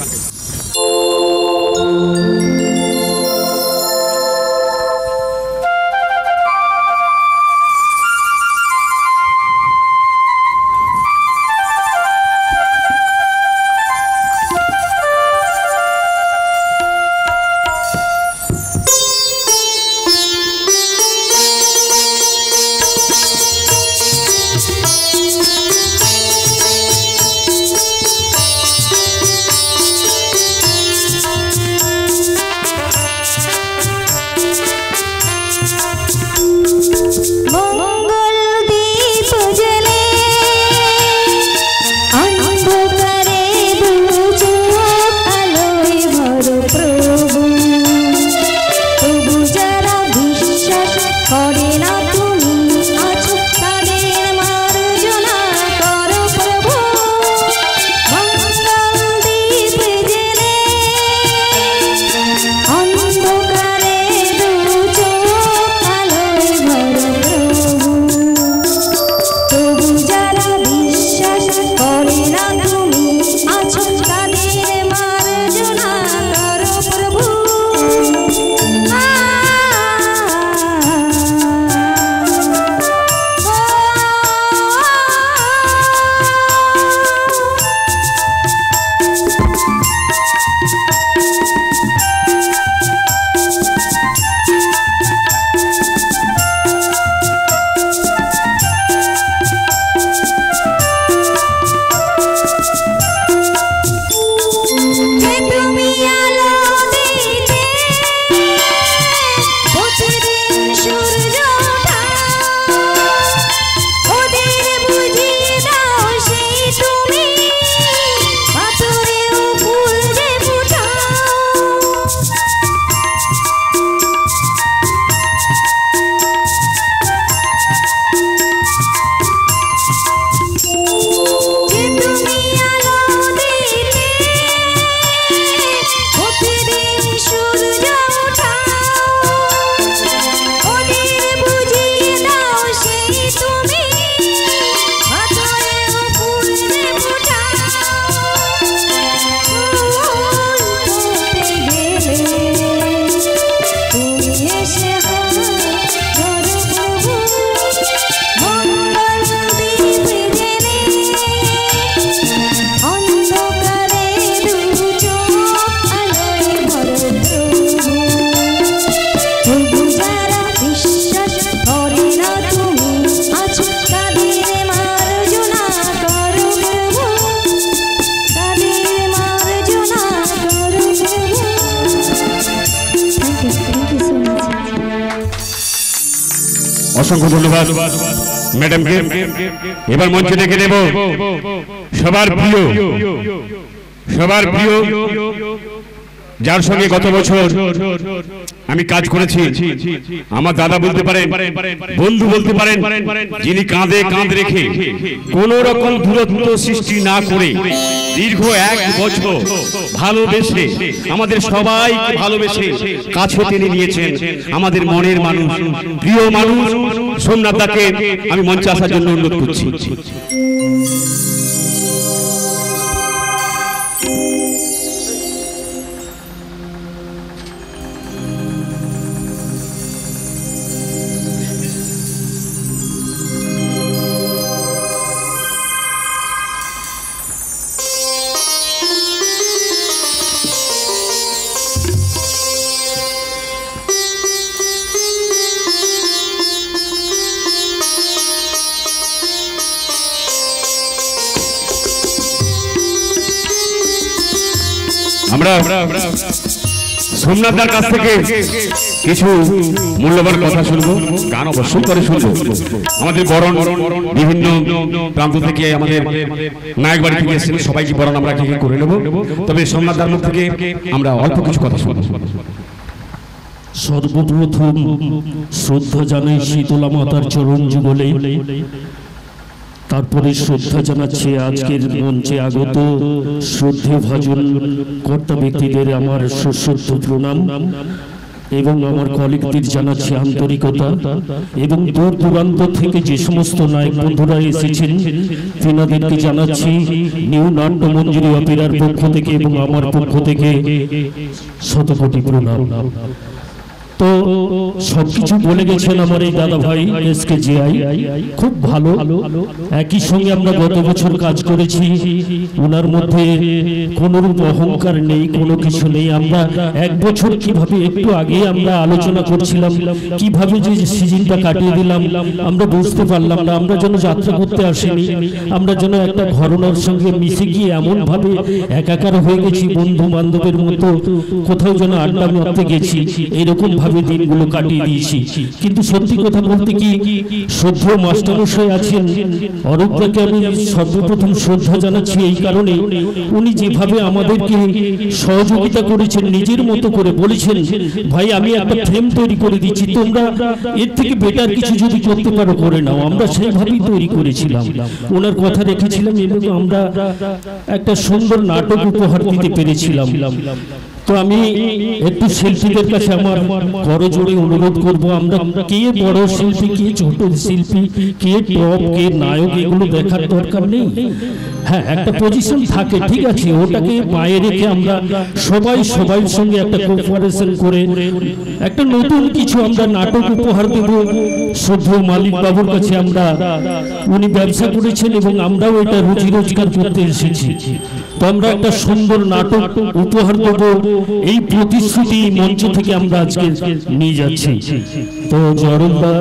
অসংখ্য ধন্যবাদ ম্যাডামকে। এবার মঞ্চে ডেকে নেব সবার প্রিয় যার সঙ্গে গত বছর আমি কাজ করেছি, আমার দাদা বলতে পারেন, বন্ধু বলতে পারেন, যিনি কাঁধে কাঁধ রেখে কোন রকম দূরত্ব সৃষ্টি না করে দীর্ঘ 1 বছর ভালোবেসে আমাদের সবাইকে ভালোবেসে কাছে টেনে নিয়েছেন। আমাদের মনের মানুষ, প্রিয় মানুষ সোমনাথ দাকে আমি মঞ্চে আসার জন্য অনুরোধ করছি। আমরা সোমনাথদার কাছ থেকে কিছু মূল্যবান কথা শুনবো, গান অবশ্যই করে শুনবো। আমাদের বরণ বিভিন্ন প্রান্ত থেকে আমাদের নায়ক বাড়ি থেকে এসেছেন, সবাইকে বরণ আমরা কি করে নেব। তবে সোমনাথদার মুখ থেকে আমরা অল্প কিছু কথা শুনবো। সর্বপ্রথম শ্রদ্ধা জানাই শীতলা মাতার চরণ যুগলে, তারপরে শ্রদ্ধা জানাচ্ছে আজকের মঞ্চে আগত শ্রদ্ধেয় ভাজন কর্তা ব্যক্তিদের আমার সশ্রদ্ধ প্রণাম এবং আমার কলিগদের জানাচ্ছি আন্তরিকতা। এবং দূর দূরান্ত থেকে যে সমস্ত নায়ক বন্ধুরা এসেছেন তেনাদেরকে জানাচ্ছি নিউ নাট্যমঞ্জুরি অপেরার পক্ষ থেকে এবং আমার পক্ষ থেকে শতকোটি প্রণাম। তো সবকিছু বলে গেছেন আমার এই দাদা ভাই এসকে জিআই, খুব ভালো। একই সঙ্গে আমরা গত বছর কাজ করেছি, ওনার মধ্যে কোনোরূপ অহংকার নেই, কোনো কিছু নেই। আমরা 1 বছর কিভাবে একটু আগে আমরা আলোচনা করছিলাম কিভাবে যে সিজনটা কাটিয়ে দিলাম, আমরা বুঝতে পারলাম না। আমরা যেন যাত্রা করতে আসিনি, আমরা যেন একটা ঘরনার সঙ্গে মিশে গিয়ে এমনভাবে একাকার হয়ে গেছি, বন্ধু বান্ধবের মতো কোথাও যেন আড্ডা মারতে গেছি, এরকম ভাবে দিনগুলো কাটিয়ে দিয়েছি। কিন্তু সত্যি কথা বলতে কি, শ্রদ্ধেয় মাস্টারমশাই আছেন, অরূপদাকে আমি সর্বপ্রথম শ্রদ্ধা জানাচ্ছি এই কারণে, উনি যেভাবে আমাদেরকে সহযোগিতা করেছেন, নিজের মতো করে বলেছেন ভাই আমি একটা ফ্রেম তৈরি করে দিচ্ছি, তোমরা এর থেকে বেটার কিছু যদি করতে পারো করে নাও। আমরা সেইভাবেই তৈরি করেছিলাম, ওনার কথা রেখেছিলাম এবং আমরা একটা সুন্দর নাটক উপহার দিতে পেরেছিলাম। তো আমি একটু শিল্পীদের কাছে আমার করজোড়ে অনুরোধ করব, আমরা কে বড় শিল্পী, কে ছোট শিল্পী, কে টপ, কে নায়ক, এগুলো দেখার দরকার নেই। হ্যাঁ, একটা পজিশন থাকে, ঠিক আছে, ওটাকে পায়ে রেখে আমরা সবাই সঙ্গে একটা কোঅপারেশন করে একটা নতুন কিছু আমরা নাটক উপহার দেব। শ্রদ্ধেয় মালিক বাবুর কাছে আমরা, উনি ব্যবসা করেছেন এবং আমরাও এটা রুজি রোজগার করতে এসেছি। তো আমরা একটা সুন্দর নাটক উপহার দেব, এই প্রতিশ্রুতি মঞ্চ থেকে আমরা আজকে নিয়ে যাচ্ছি। তো জরুরদা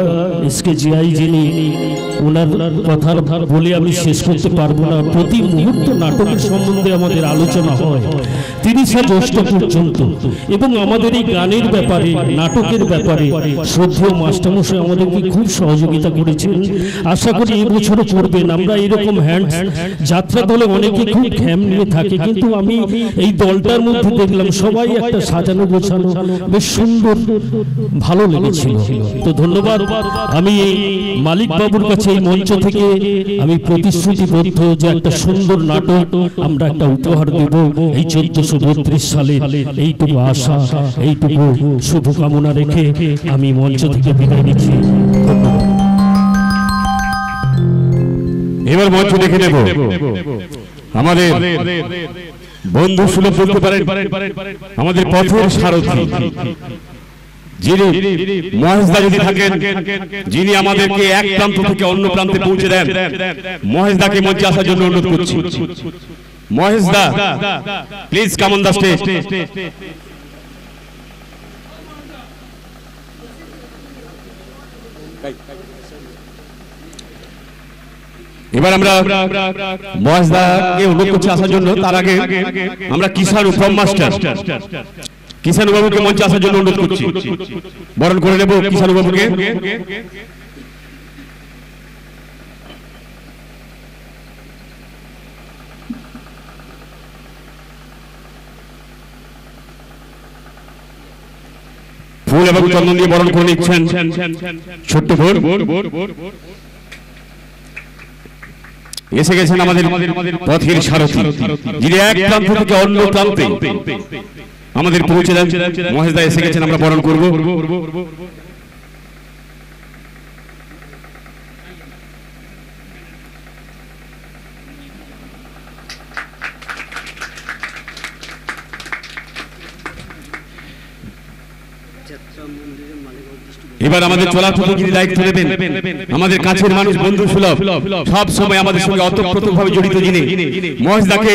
এসকে জিআই যিনি, ওনার কথা বলে আমি শেষ করতে পারবো না। প্রতি মুহূর্ত নাটকের সম্বন্ধে আমাদের আলোচনা হয় 30শে জ্যৈষ্ঠ পর্যন্ত, এবং আমাদের এই গানের ব্যাপারে, নাটকের ব্যাপারে শ্রদ্ধেয় মাস্টারমশাই আমাদেরকে খুব সহযোগিতা করেছেন। আশা করি এবছরও করবেন। আমরা এরকম হ্যান্ড যাত্রা দলে অনেকে খুব ঘ্যাম নিয়ে থাকে, কিন্তু আমি এই দলটার মধ্যে দেখলাম সবাই একটা সাজানো গোছানো, বেশ সুন্দর, ভালো লেগেছিল। তো ধন্যবাদ। আমি মালিক বাবুর কাছে এই মঞ্চ থেকে আমি প্রতিশ্রুতিবদ্ধ যে একটা সুন্দর নাটক আমরা একটা উপহার দেব এই 1432 সালে। এইটুকু আশা, এইটুকু শুভকামনা রেখে আমি মঞ্চ থেকে বিদায় নিচ্ছি। এবার মঞ্চ দেখে নেব আমাদের বন্ধু সুলভ বলতে পারেন, আমাদের পথের সারথি যিনি মহেশদা যদি থাকেন, যিনি আমাদেরকে এক প্রান্ত থেকে অন্য প্রান্তে পৌঁছে দেন, মহেশদাকে মঞ্চে আসার জন্য অনুরোধ করছি। মহেশদা, please come on the stage. এবার আমরা মহেশদাকে অনুরোধ করছি আসার জন্য। তার আগে আমরা কিষাণু ফ্রম মাস্টার কিষাণু বাবুকে মঞ্চে আসার জন্য অনুরোধ করছি। বরণ করে নেব কিষাণু বাবুকে। ফুল এবং চন্দন দিয়ে বরণ করে নিচ্ছেন ছোট্ট বোন। এসে গেছেন আমাদের পথের সারথী, যিনি এক প্রান্ত থেকে অন্য প্রান্তে আমাদের পৌঁছে দেন। মহেশ দা এসে গেছেন, আমরা বরণ করব। এবার আমাদের চলাচলের দায়িত্ব নেবেন আমাদের কাছের মানুষ, বন্ধু সুলভ, সব সময় আমাদের সঙ্গে অতপ্রতভাবে জড়িত যিনি, মহেশ দাকে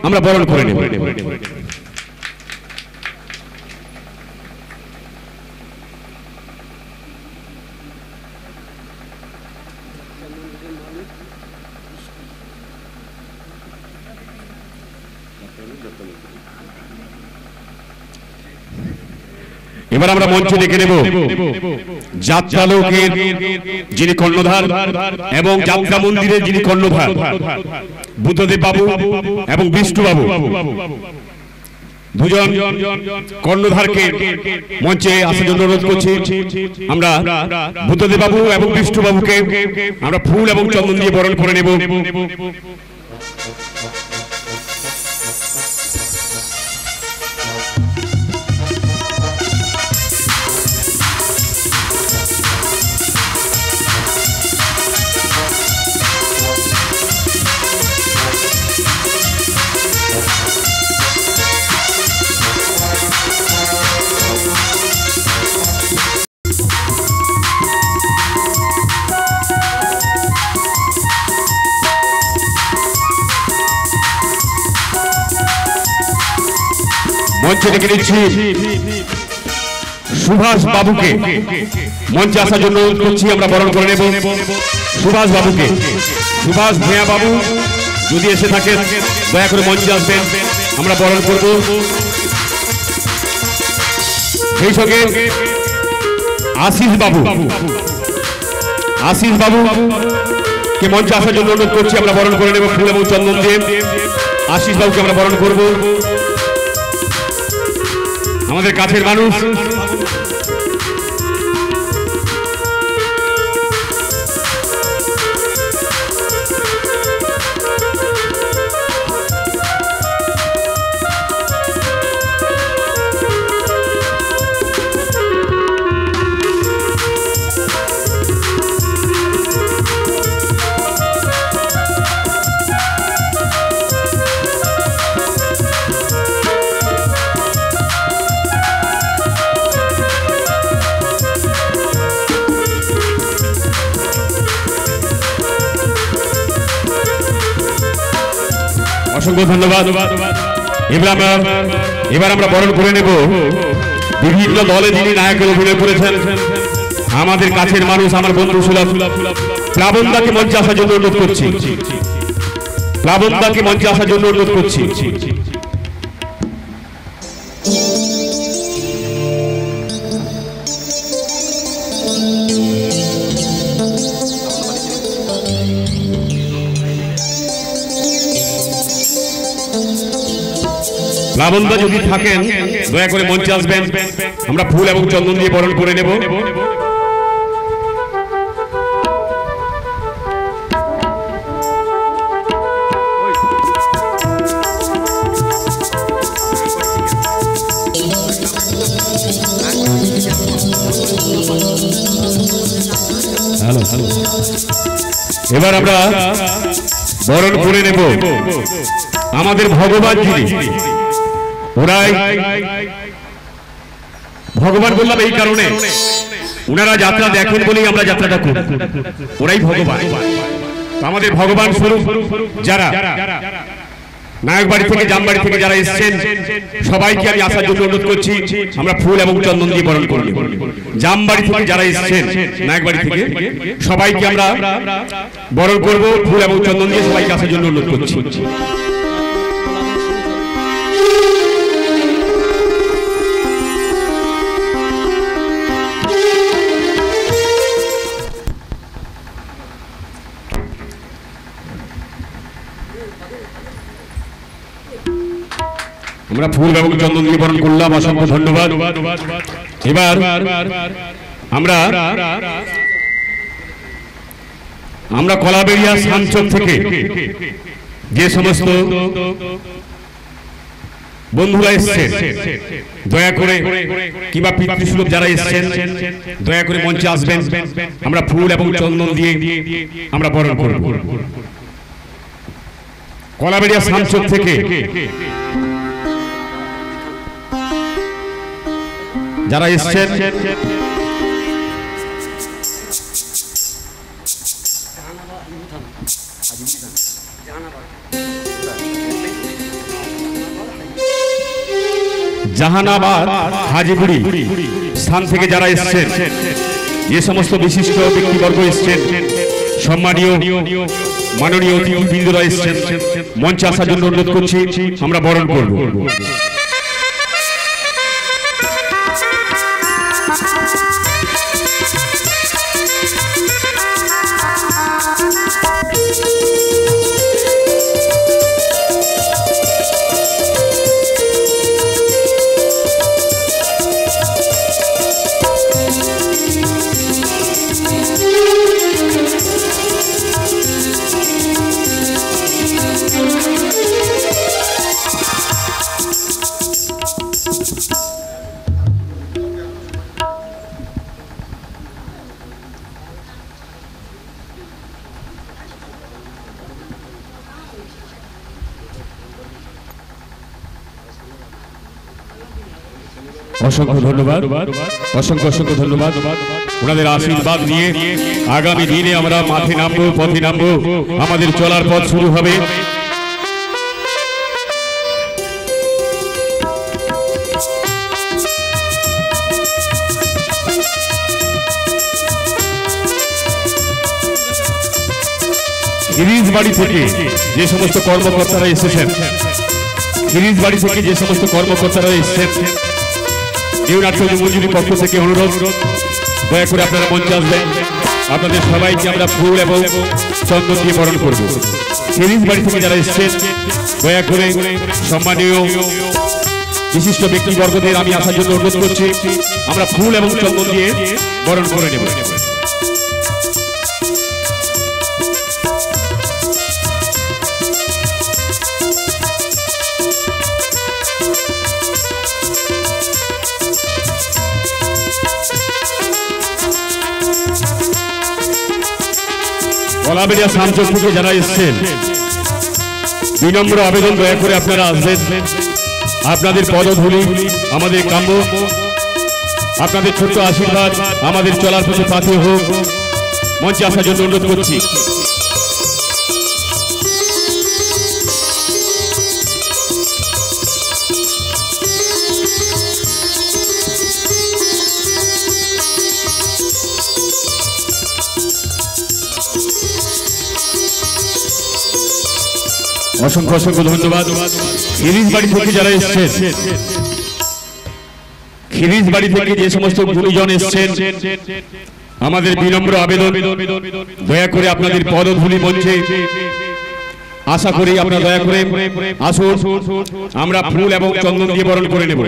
আমরা বরণ করে নেব। এবার আমরা মঞ্চে ডেকে নেব যাত্রালোকের যিনি কর্ণধার এবং যাত্রা মন্দিরের যিনি কর্ণধার, বুদ্ধদেব বাবু এবং বিষ্ণু বাবু, দুজন কর্ণধারকে মঞ্চে আসার জন্য অনুরোধ করছি। আমরা বুদ্ধদেব বাবু এবং বিষ্ণু বাবুকে আমরা ফুল এবং চন্দন দিয়ে বরণ করে নেব। মঞ্চে ডেকে নিচ্ছি সুভাষ বাবুকে, মঞ্চে আসার জন্য অনুরোধ করছি। আমরা বরণ করে নেব সুভাষ বাবুকে। সুভাষ ভূঁয়া বাবু যদি এসে থাকেন দয়া করে মঞ্চে আসবেন, আমরা বরণ করব। সেই সঙ্গে আশিস বাবু, আশিস বাবু কে মঞ্চে আসার জন্য অনুরোধ করছি। আমরা বরণ করে নেব ফুল এবং চন্দন দিয়ে। আশিস বাবুকে আমরা বরণ করব। আমাদের কাছের মানুষ, অসংখ্য ধন্যবাদ। এবার আমরা বরণ করে নেব বিভিন্ন দলে যিনি নায়কের অভিনয় করেছেন, আমাদের কাছের মানুষ, আমার বন্ধু সুলভ প্লাবনদাকে মঞ্চে আসার জন্য অনুরোধ করছি। প্লাবনদাকে মঞ্চে আসার জন্য অনুরোধ করছি। প্লাবনদা যদি থাকেন দয়া করে মঞ্চে আসবেন, আমরা ফুল এবং চন্দন দিয়ে বরণ করে নেব। এবার আমরা বরণ করে নেব আমাদের ভগবান যিনি, ওরাই ভগবান বললাম এই কারণে ওনারা যাত্রা দেখেন বলেই আমরা যাত্রাটা করি, ওরাই ভগবান। আমাদের ভগবান স্বরূপ যারা নায়কবাড়ি থেকে জামবাড়ি থেকে যারা এসেছেন সবাইকে আমি আসার জন্য অনুরোধ করছি। আমরা ফুল এবং চন্দন দিয়ে বরণ করব। জামবাড়ি থেকে যারা এসেছেন নায়কবাড়ি থেকে সবাইকে আমরা বরণ করব, ফুল এবং চন্দন দিয়ে সবাইকে আসার জন্য অনুরোধ করছি। আমরা ফুল এবং চন্দন দিয়ে বরণ করলাম, অসংখ্য ধন্যবাদ। এবার আমরা কলাবেড়িয়া সাঞ্চক থেকে যে সমস্ত বন্ধুরা এসছেন দয়া করে, কিংবা পিতৃসুলভ যারা এসছেন দয়া করে মঞ্চে আসবেন। আমরা ফুল এবং চন্দন দিয়ে আমরা বরণ করব। কলাবেড়িয়া সাঞ্চক থেকে যারা এসছেন জাহানাবাদ হাজিপুরি স্থান থেকে যারা এসছেন, যে সমস্ত বিশিষ্ট ব্যক্তিবর্গ এসছেন, সম্মানীয় মাননীয় অতিথিবৃন্দরা এসছেন, মঞ্চে আসার জন্য অনুরোধ করছি, আমরা বরণ করব। অসংখ্য ধন্যবাদ, অসংখ্য ধন্যবাদ। ওনাদের আশীর্বাদ নিয়ে আগামী দিনে আমরা মাঠে নামবো, পথে নামবো, আমাদের চলার পথ শুরু হবে। গিরিশ বাড়ি থেকে যে সমস্ত কর্মকর্তারা এসেছেন, নিউ নাট্য মঞ্জুরির পক্ষ থেকে অনুরোধ, দয়া করে আপনারা মঞ্চে আসবেন। আপনাদের সবাইকে আমরা ফুল এবং চন্দন দিয়ে বরণ করব। গিরিশ বাড়ি থেকে যারা এসেছেন দয়া করে সম্মানীয় বিশিষ্ট ব্যক্তিবর্গদের আমি আসার জন্য অনুরোধ করছি, আমরা ফুল এবং চন্দন দিয়ে বরণ করে নেব। কলাবেড়িয়া সাঞ্চক থেকে যারা এসছেন, বিনম্র আবেদন, দয়া করে আপনারা আসবেন। আপনাদের পদধূলি আমাদের কাম্য, আপনাদের ছোট্ট আশীর্বাদ আমাদের চলার পথে পাথে হোক। মঞ্চে আসার জন্য অনুরোধ করছি। অসংখ্য ধন্যবাদ। গিরিশ বাড়ি থেকে যারা এসছেন, গিরিশ বাড়ি থেকে যে সমস্ত গুণীজন এসছেন, আমাদের বিনম্র আবেদন, দয়া করে আপনাদের পদধূলি মঞ্চে আশা করি আপনারা দয়া করে আসুন। আমরা ফুল এবং চন্দন দিয়ে বরণ করে নেব।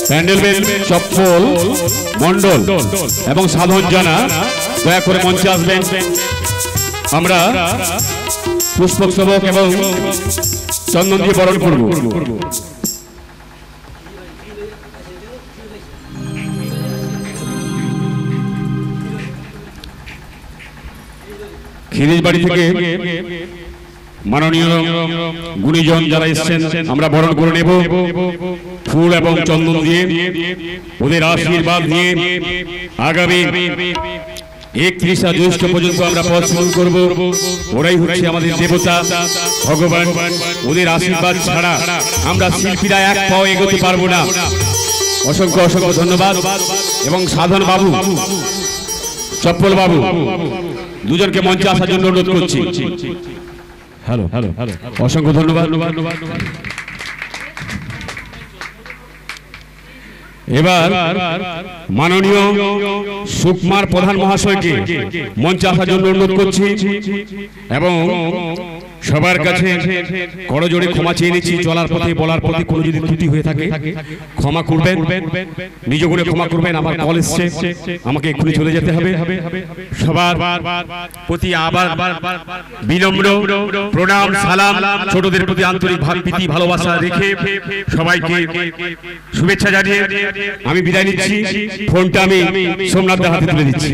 প্যান্ডেল বেল, চপ্পল, মন্ডল এবং সাধন জানা দয়া করে মঞ্চে আসবেন। আমরা পুষ্পস্তবক এবং চন্দন দিয়ে বরণ করব। গিরিশ বাড়ি থেকে মাননীয় গুণীজন যারা এসেছেন আমরা বরণ করে নেব ফুল এবং চন্দন দিয়ে, ওদের আশীর্বাদ নিয়ে আগামী 31 জ্যৈষ্ঠ পর্যন্ত আমরা পথ শুরু করব। ওরাই হচ্ছে আমাদের দেবতা, ভগবান। ওদের আশীর্বাদ ছাড়া আমরা শিল্পীরা এক পাও এগোতে পারবো না। অসংখ্য ধন্যবাদ। এবং সাধন বাবু, চপ্পল বাবু দুজনকে মঞ্চে আসার জন্য অনুরোধ করছি। হ্যালো অসংখ্য ধন্যবাদ। এবার মাননীয় সুকুমার প্রধান মহাশয়কে মঞ্চে আসার জন্য অনুরোধ করছি এবং সবার কাছে করজোড়ে ক্ষমা চেয়ে নিচ্ছি। চলার পথে বলার পথে কোনো যদি ত্রুটি হয়ে থাকে ক্ষমা করবেন, নিজ করে ক্ষমা করবেন। আমার কল এসছে, আমাকে এক্ষুনি চলে যেতে হবে। সবার প্রতি আবার বিনম্র প্রণাম সালাম, ছোটদের প্রতি আন্তরিক প্রীতি ভালোবাসা রেখে সবাইকে শুভেচ্ছা জানিয়ে আমি বিদায় নিচ্ছি। ফোনটা আমি সোমনাথদের হাতে তুলে দিচ্ছি।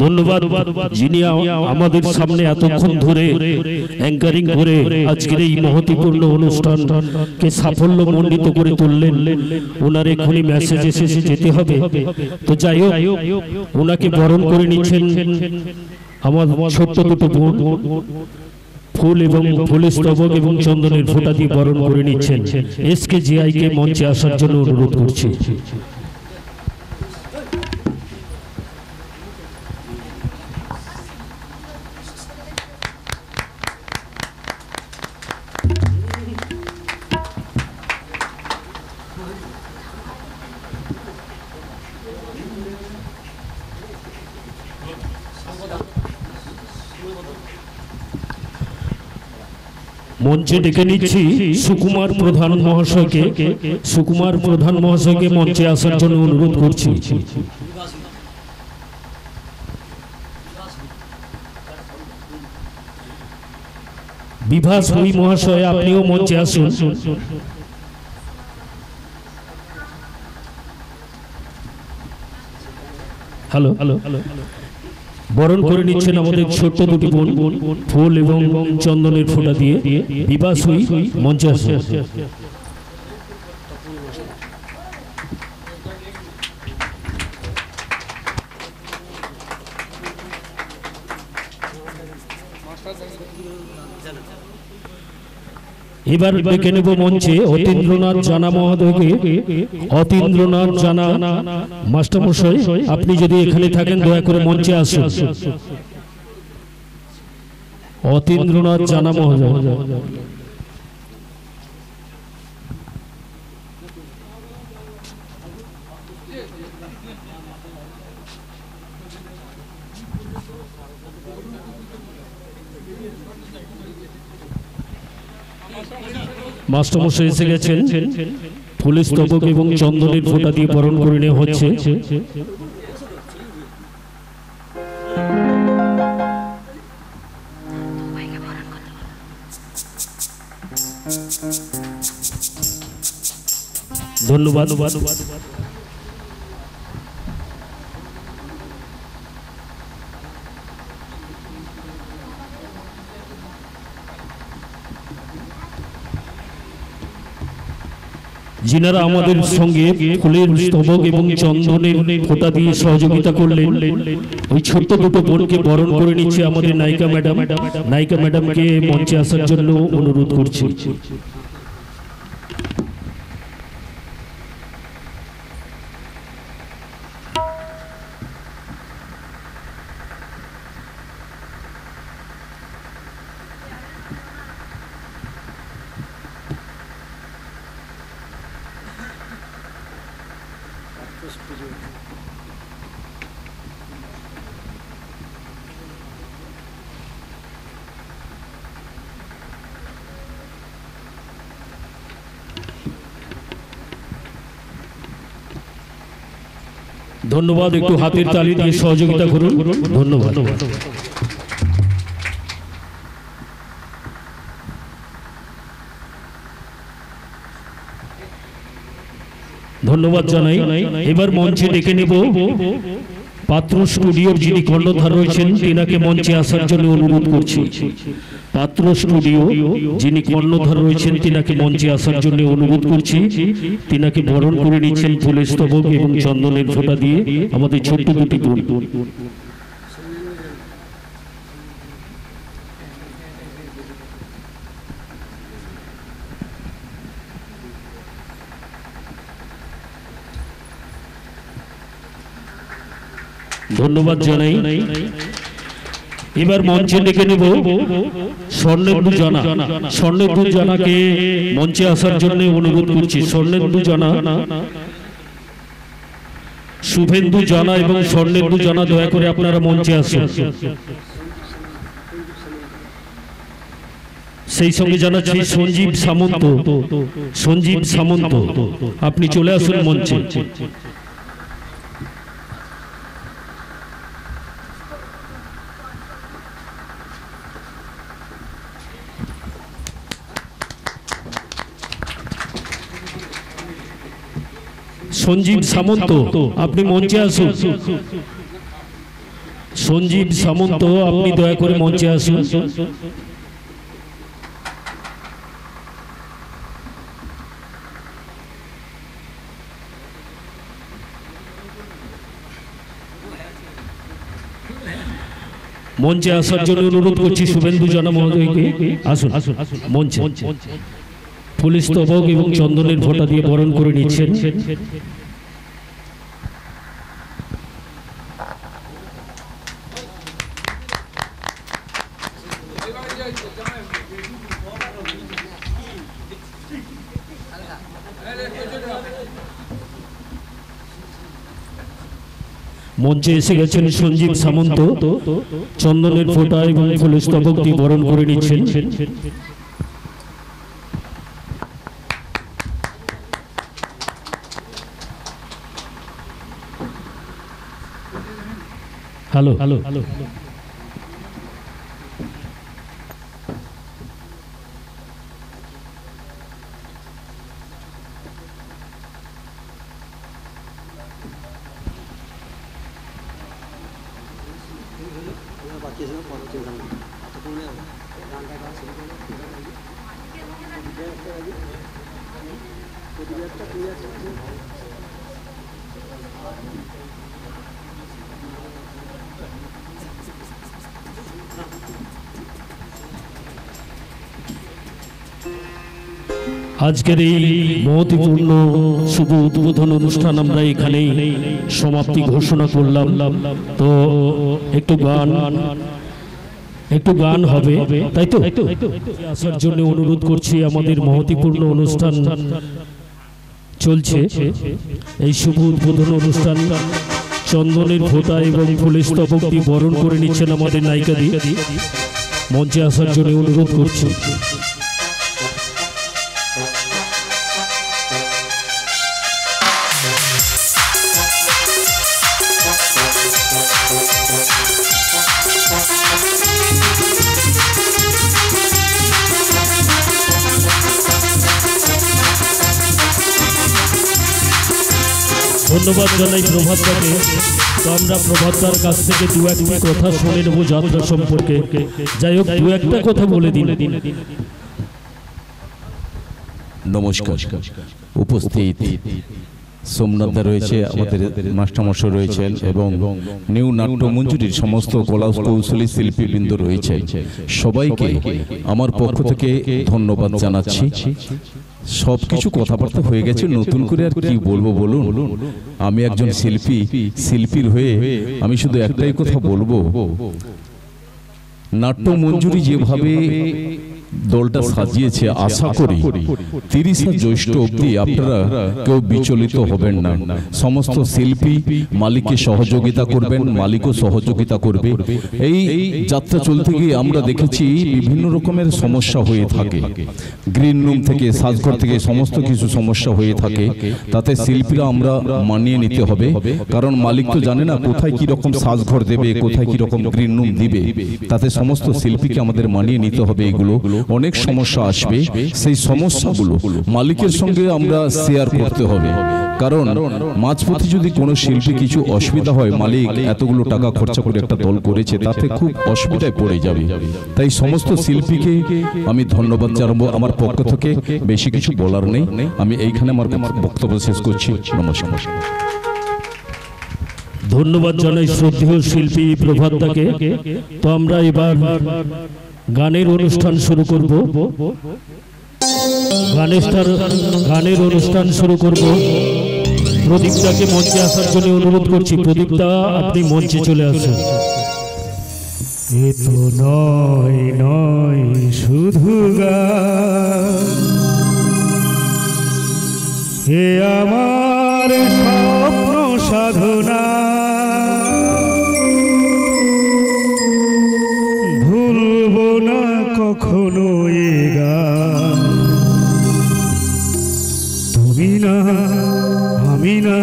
ধন্যবাদ যিনি আমাদের সামনে এতক্ষণ ধরে অ্যাঙ্কারিং করে আজকের এই মহত্বপূর্ণ অনুষ্ঠানকে সাফল্য মণ্ডিত করে তুললেন। ওনার এখনই মেসেজ এসেছে যেতে হবে, তো যাই হোক ওনাকে বরণ করে নিচ্ছেন আমার ছোট্ট দুটো বোন, ফুল এবং ফুলের স্তবক এবং চন্দনের ফোঁটা দিয়ে বরণ করে নিচ্ছেন। SKGI কে মঞ্চে আসার জন্য অনুরোধ করছি। মঞ্চে ডেকে নিচ্ছি সুকুমার প্রধান মহাশয়কে। সুকুমার প্রধান মহাশয়কে মঞ্চে আসার জন্য অনুরোধ করছি। বিভাস হই মহাশয়, আপনিও মঞ্চে আসুন। হ্যালো, বরণ করে নিচ্ছেন আমাদের ছোট্ট দুটি বোন ফুল এবং চন্দনের ফোঁটা দিয়ে। বিভাস হই মঞ্চে আসুন। এবার ডেকে নেব মঞ্চে অতীন্দ্রনাথ জানা মহোদয়কে। অতীন্দ্রনাথ জানা মাস্টারমশাই, আপনি যদি এখানে থাকেন দয়া করে মঞ্চে আসুন। অতীন্দ্রনাথ জানা মহোদয়। মাস্টারমশাই এসে গেছেন। ফুলের স্তবক এবং চন্দনের ফোঁটা দিয়ে বরণ করে নেওয়া হচ্ছে। ধন্যবাদ। যিনারা আমাদের সঙ্গে ফুলের স্তবক এবং চন্দনের ফোঁটা দিয়ে সহযোগিতা করলেন, ওই ছোট্ট দুটো বোনকে বরণ করে নিচ্ছে আমাদের নায়িকা ম্যাডাম। নায়িকা ম্যাডামকে মঞ্চে আসার জন্য অনুরোধ করছি। ধন্যবাদ, একটু হাতের তালি দিয়ে সহযোগিতা করুন। ধন্যবাদ। ধন্যবাদ জানাই। এবার মঞ্চে ডেকে নেব পাত্র স্টুডিওর যিনি কর্ণধার রয়েছেন, তিনাকে মঞ্চে আসার জন্য অনুরোধ করছি। পাত্র স্টুডিও যিনি কর্ণধার রয়েছেন, তিনাকে মঞ্চে আসার জন্য অনুরোধ করছি। তিনাকে বরণ করে নিচ্ছেন ফুলের স্তবক এবং চন্দনের ফোঁটা দিয়ে আমাদের ছোট্ট দুটি বোন। ধন্যবাদ জানাই। এবার মঞ্চে ডেকে নেব স্বর্ণেন্দু জানা। স্বর্ণেন্দু জানাকে মঞ্চে আসার জন্য অনুরোধ করছি। স্বর্ণেন্দু জানা, শুভেন্দু জানা এবং স্বর্ণেন্দু জানা, দয়া করে আপনারা মঞ্চে আসুন। সেই সঙ্গে জানাচ্ছি সঞ্জীব সামন্ত। সঞ্জীব সামন্ত, আপনি চলে আসুন মঞ্চে। সঞ্জীব সামন্ত, আপনি মঞ্চে আসুন। সঞ্জীব সামন্ত, আপনি দয়া করে মঞ্চে আসুন। মঞ্চে আসার জন্য অনুরোধ করছি শুভেন্দু জানা মহোদয়কে। আসুন মঞ্চে। পুলিশ স্তবক এবং চন্দনের ফোঁটা দিয়ে বরণ করে নিচ্ছেন। মঞ্চে এসে গেছেন সঞ্জীব সামন্ত, চন্দনের ফোঁটা এবং পুলিশ স্তবক দিয়ে বরণ করে নিচ্ছেন। হ্যালো হ্যালো হ্যালো আজকের এই মহত্বপূর্ণ শুভ উদ্বোধন অনুষ্ঠান আমরা এখানেই সমাপ্তি ঘোষণা করলাম। তো একটু গান হবে, তাই তো? আসার জন্য অনুরোধ করছি। আমাদের মহত্বপূর্ণ অনুষ্ঠান চলছে। এই শুভ উদ্বোধন অনুষ্ঠান চন্দনের ফোঁটা এবং ফুলের স্তবক দিয়ে বরণ করে নিচ্ছেন আমাদের নায়িকাদি। মঞ্চে আসার জন্য অনুরোধ করছি। ধন্যবাদ জানাই প্রভাতদাকে। তো আমরা প্রভাতদার কাছ থেকে দু একটি কথা শুনে নেব যাত্রা সম্পর্কে। যাই হোক, দু একটা কথা বলে দিন। নমস্কার। উপস্থিত সোমনাথদা রয়েছে, আমাদের মাস্টারমশাই রয়েছেন এবং নিউ নাট্যমঞ্জুরির সমস্ত কলা কৌশলী শিল্পীবৃন্দ রয়েছে। সবাইকে আমার পক্ষ থেকে ধন্যবাদ জানাচ্ছি। সবকিছু কথাবার্তা হয়ে গেছে, নতুন করে আর কি বলবো বলুন। আমি একজন শিল্পীর হয়ে আমি শুধু একটাই কথা বলবো, নাট্যমঞ্জুরি যেভাবে দলটা সাজিয়েছে, আশা করি 30 জ্যৈষ্ঠ অবধি আপনারা কেউ বিচলিত হবেন না। সমস্ত শিল্পী মালিককে সহযোগিতা করবেন, মালিকও সহযোগিতা করবে। এই যাত্রা চলতে গিয়ে আমরা দেখেছি বিভিন্ন রকমের সমস্যা হয়ে থাকে, গ্রিন রুম থেকে সাজঘর থেকে সমস্ত কিছু সমস্যা হয়ে থাকে। তাতে শিল্পীরা আমরা মানিয়ে নিতে হবে, কারণ মালিক তো জানে না কোথায় কি রকম সাজঘর দেবে, কোথায় কি রকম গ্রিন রুম দিবে। তাতে সমস্ত শিল্পীকে আমাদের মানিয়ে নিতে হবে। এগুলো অনেক সমস্যা আসবে, সেই সমস্যাগুলো মালিকের সঙ্গে আমরা শেয়ার করতে হবে। কারণ মাঝপথে যদি কোনো শিল্পী কিছু অসুবিধা হয়, মালিক এতগুলো টাকা খরচা করে একটা দল করেছে, তাতে খুব অসুবিধায় পড়ে যাবে। তাই সমস্ত শিল্পীকে আমি ধন্যবাদ জানাবো। আমার পক্ষ থেকে বেশি কিছু বলার নেই, আমি এইখানে আমার বক্তব্য শেষ করছি। নমস্কার। ধন্যবাদ জানাই শ্রদ্ধেয় শিল্পী প্রভাতদাকে। তো আমরা এবার গানের অনুষ্ঠান শুরু করব। গানের অনুষ্ঠান শুরু করব প্রদীপটাকে মঞ্চে আসার জন্য অনুরোধ করছি। প্রদীপটা আপনি মঞ্চে চলে আসুন। এ তো নয় নয় শুধু গান, হে আমার স্বপ্ন সাধনা, ভুলবো না কখনো এ গান। তুমি না আমি না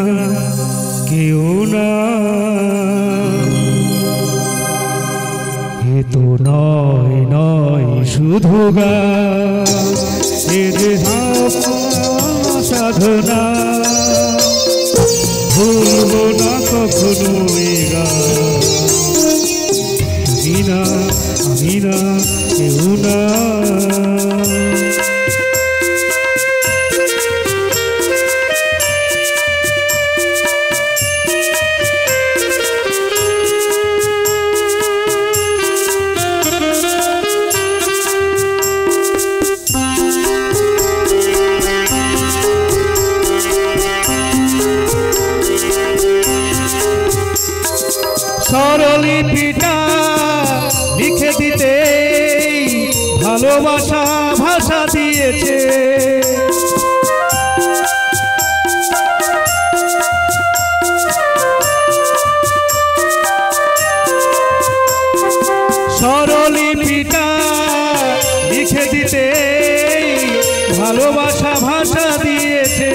কেউ না, এ তো নয় নয় শুধু গান, এ যে সাধনা, ভুলবো না কখনো এ গান। তুমি না আমি না কেউ না। স্বরলিপিটা লিখে দিতে ভালোবাসা ভাষা দিয়েছে, স্বরলিপিটা লিখে দিতে ভালোবাসা ভাষা দিয়েছে।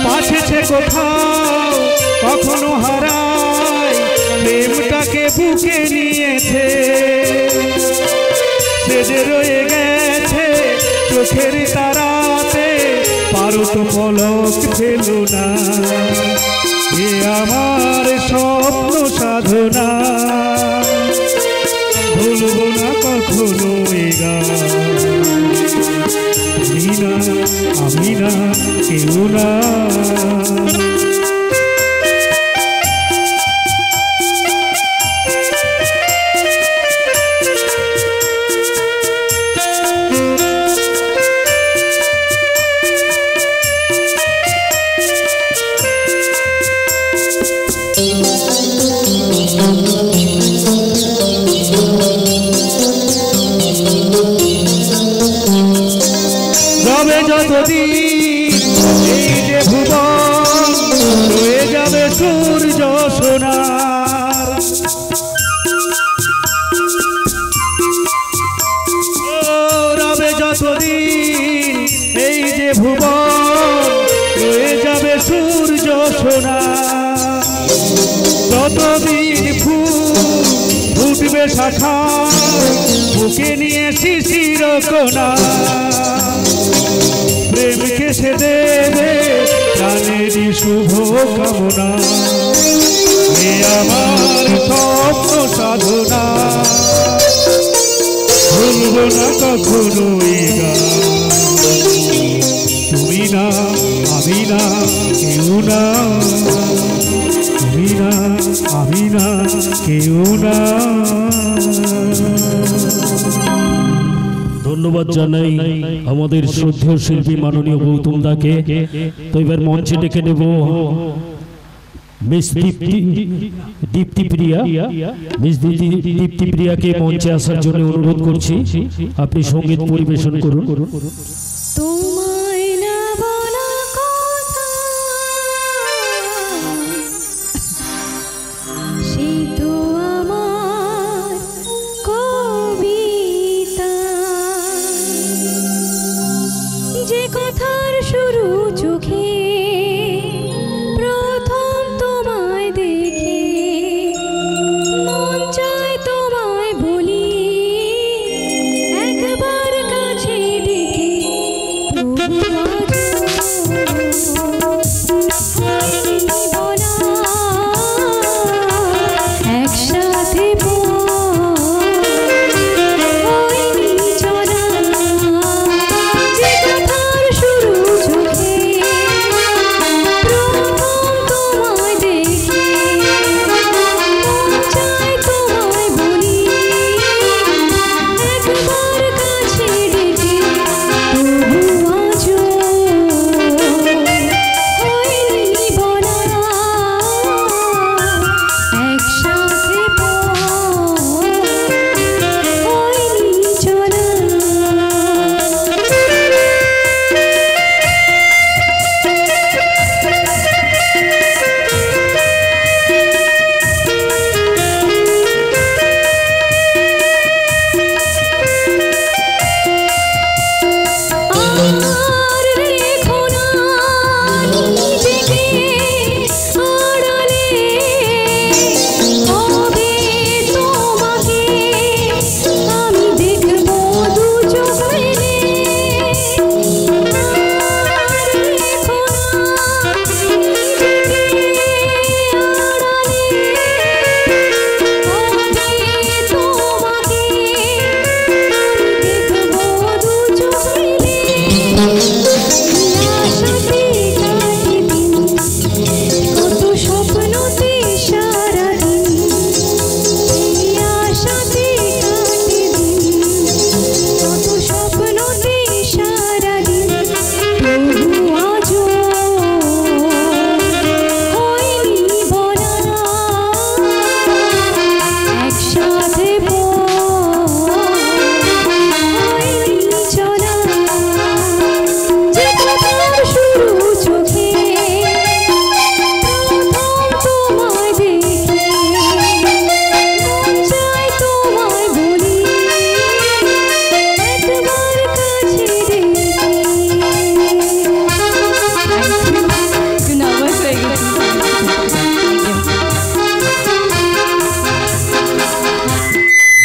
পাশেছে কোথাও কখনো হারায়, প্রেমটাকে বুকে নিয়েছে, সে যে রয়ে গেছে চোখের তারাতে, পারো তো পলক ফেল না। এ আমার স্বপ্ন সাধনা, ভুলবো না কখনো এ গান। তুমি না আমি না কেউ না। রবে যতদিন এই যে ভুবন, রয়ে যাবে সূর্য সোনার। রবে যতদিন এই যে ভুবন, রয়ে যাবে সূর্য সোনার। ততদিন ফুল ফুটবে শাখা, বুকে নিয়ে শিশির কোনা, প্রেমকে সে দেবে প্রাণেরই শুভ কামনা। এ আমার স্বপ্ন সাধনা, ভুলবো না কখনো এ গান। তুমি না আমি না কেউ না, তুমি না আমি না কেউ না। ধন্যবাদ জানাই আমাদের শ্রদ্ধেয় শিল্পী মাননীয় গৌতম দাকে। তো এবার মঞ্চে ডেকে নেব মিস দীপ্তিপ্রিয়া। মিস দীপ্তিপ্রিয়াকে মঞ্চে আসার জন্য অনুরোধ করছি, আপনি সঙ্গীত পরিবেশন করুন। তোমায় না বলা কথা সে তো আমার কবিতা, যে কথার শুরু চোখে প্রথম তোমায় দেখে, মন চায় তোমায় বলি একবার কাছে ডেকে।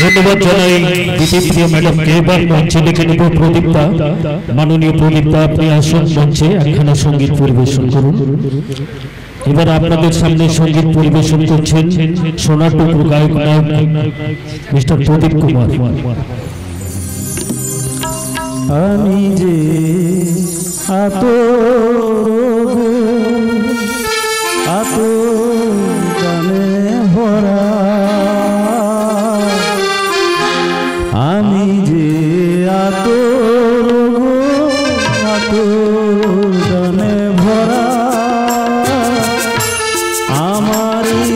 ধন্যবাদ জানাই দিদিপ্রিয় ম্যাডামকে। এবার মঞ্চে ডেকে নেব প্রদীপ্তা। মাননীয় প্রদীপ্তা, আপনি আসুন মঞ্চে, একখানা সঙ্গীত পরিবেশন করুন। এবার আপনাদের সামনে সঙ্গীত পরিবেশন করছেন সোনাটুকু গায়ক নায়ক মিস্টার প্রদীপ কুমার। আমি যে গানে ভরা, আমি যে গানে ভরা, আমারই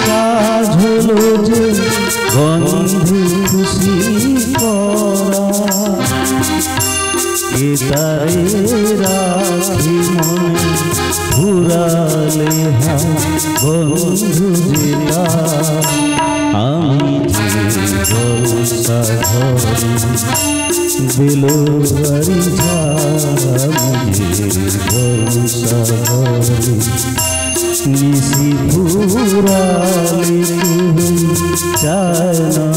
কাজ হলো যে বন্ধু খুশি করা, এটাই রাখি মনে ঘুরালে বন্ধু যেটা, আমি যে বর্ষা ঘরে বেলোয়ারি ঝাড়ি, বর্ষা ঘরে নিশি ঘুরালে চায় না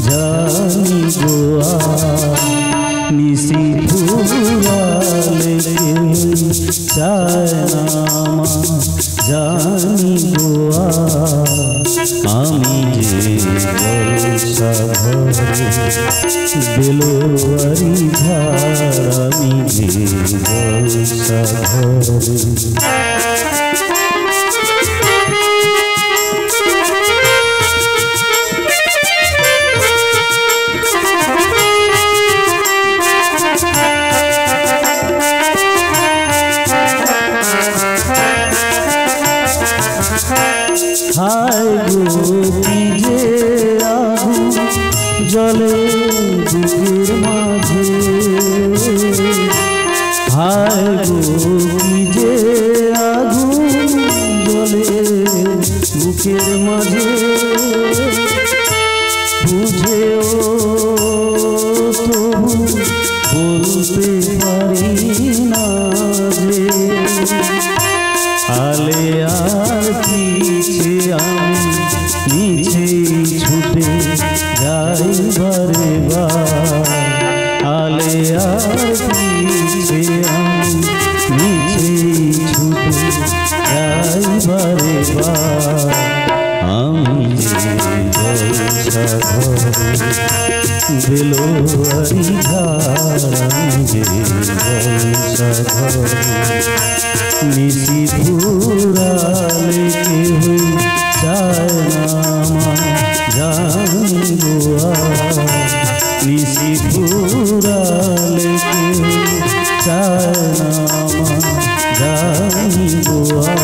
জানি গোয়া, নিশি ঘুরালে চায় না জানি গোয়া, আমি যে বর্ষা ঘরে বেলোয়ারি ঝাড়, আমি যে বর্ষা ঘরে। হায় গো কি যে আগুন জলে বুকের মাঝে, হায় গো কি যে আগুন জলে বুকের মাঝে, বুঝেও তবু বলতে পারি না যে, আলে আর পিছে আমি নিচে ছুটে যাই বারে বার, আলে আর পিছে আমি নিচে ছুটে যাই বারে বার, আমি যে বর্ষা ঘরে বেলোয়ারি ঝাড়, আমি যে বর্ষা ঘরে নিশি ঘুরালে কেউ চায় না জানি গোয়া, নিশি ঘুরালে কেউ চায় না জানি গোয়া,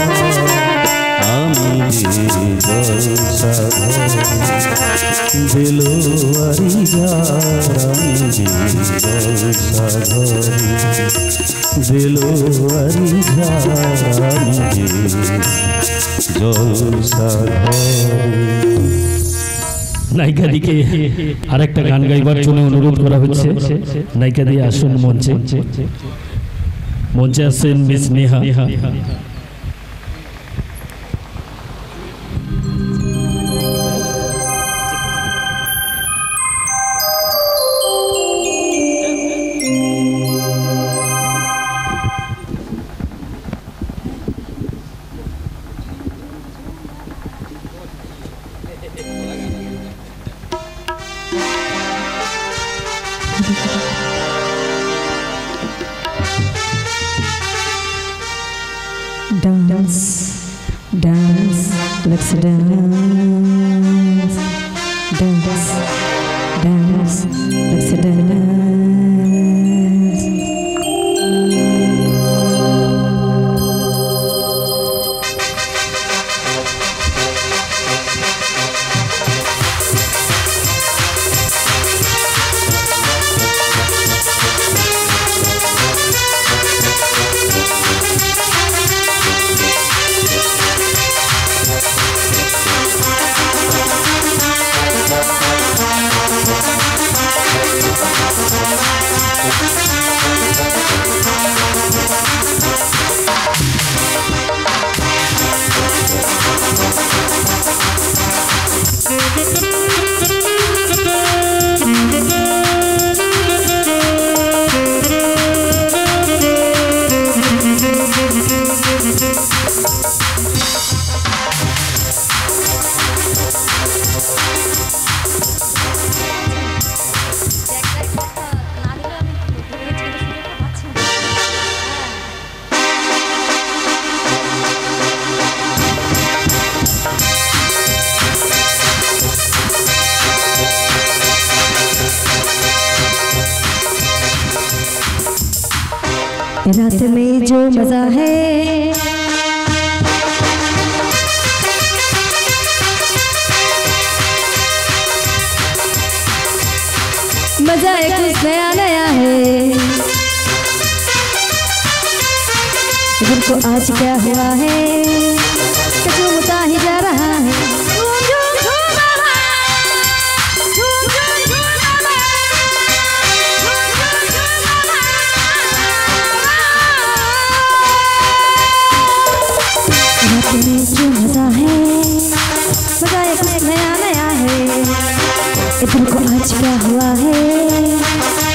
আমি যে বর্ষা ঘরে বেলোয়ারি ঝাড়, আমি যে বর্ষা ঘরে বেলোয়ারি ঝাড়, আমি যে জলসা ঘরে। নায়িকা দিকে আরেকটা গান গাইবার জন্য অনুরোধ করা হচ্ছে। নায়িকা দিয়ে আসুন মঞ্চে। মঞ্চে আসেন miss Neha. Dance, dance, let's dance, dance, dance, let's dance. रात में जो मजा है मजा एक कुछ नया नया है। तुमको आज क्या हुआ है कि झूमता ही जा रहा है। जो मजा है मजा एक नया नया है। तुमको आज क्या हुआ है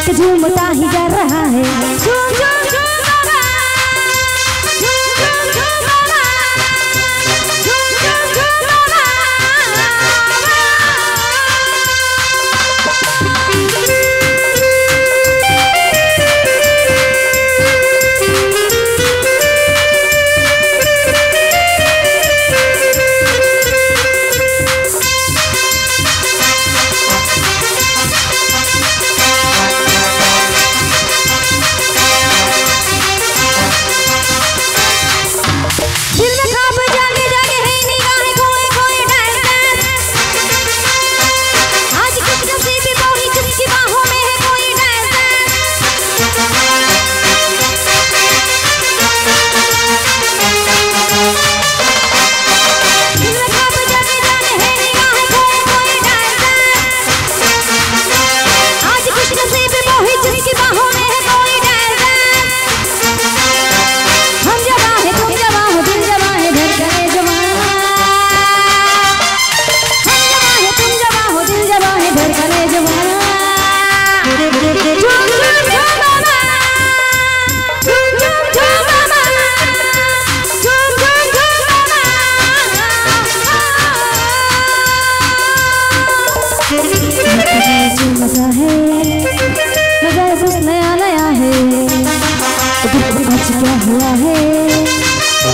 कि झूमता ही जा रहा है। झूम झूम झूम बाबा, झूम झूम झूम बाबा, झूम झूम झूम बाबा। मजा है मजा कुछ नया नया है। आज क्या हुआ है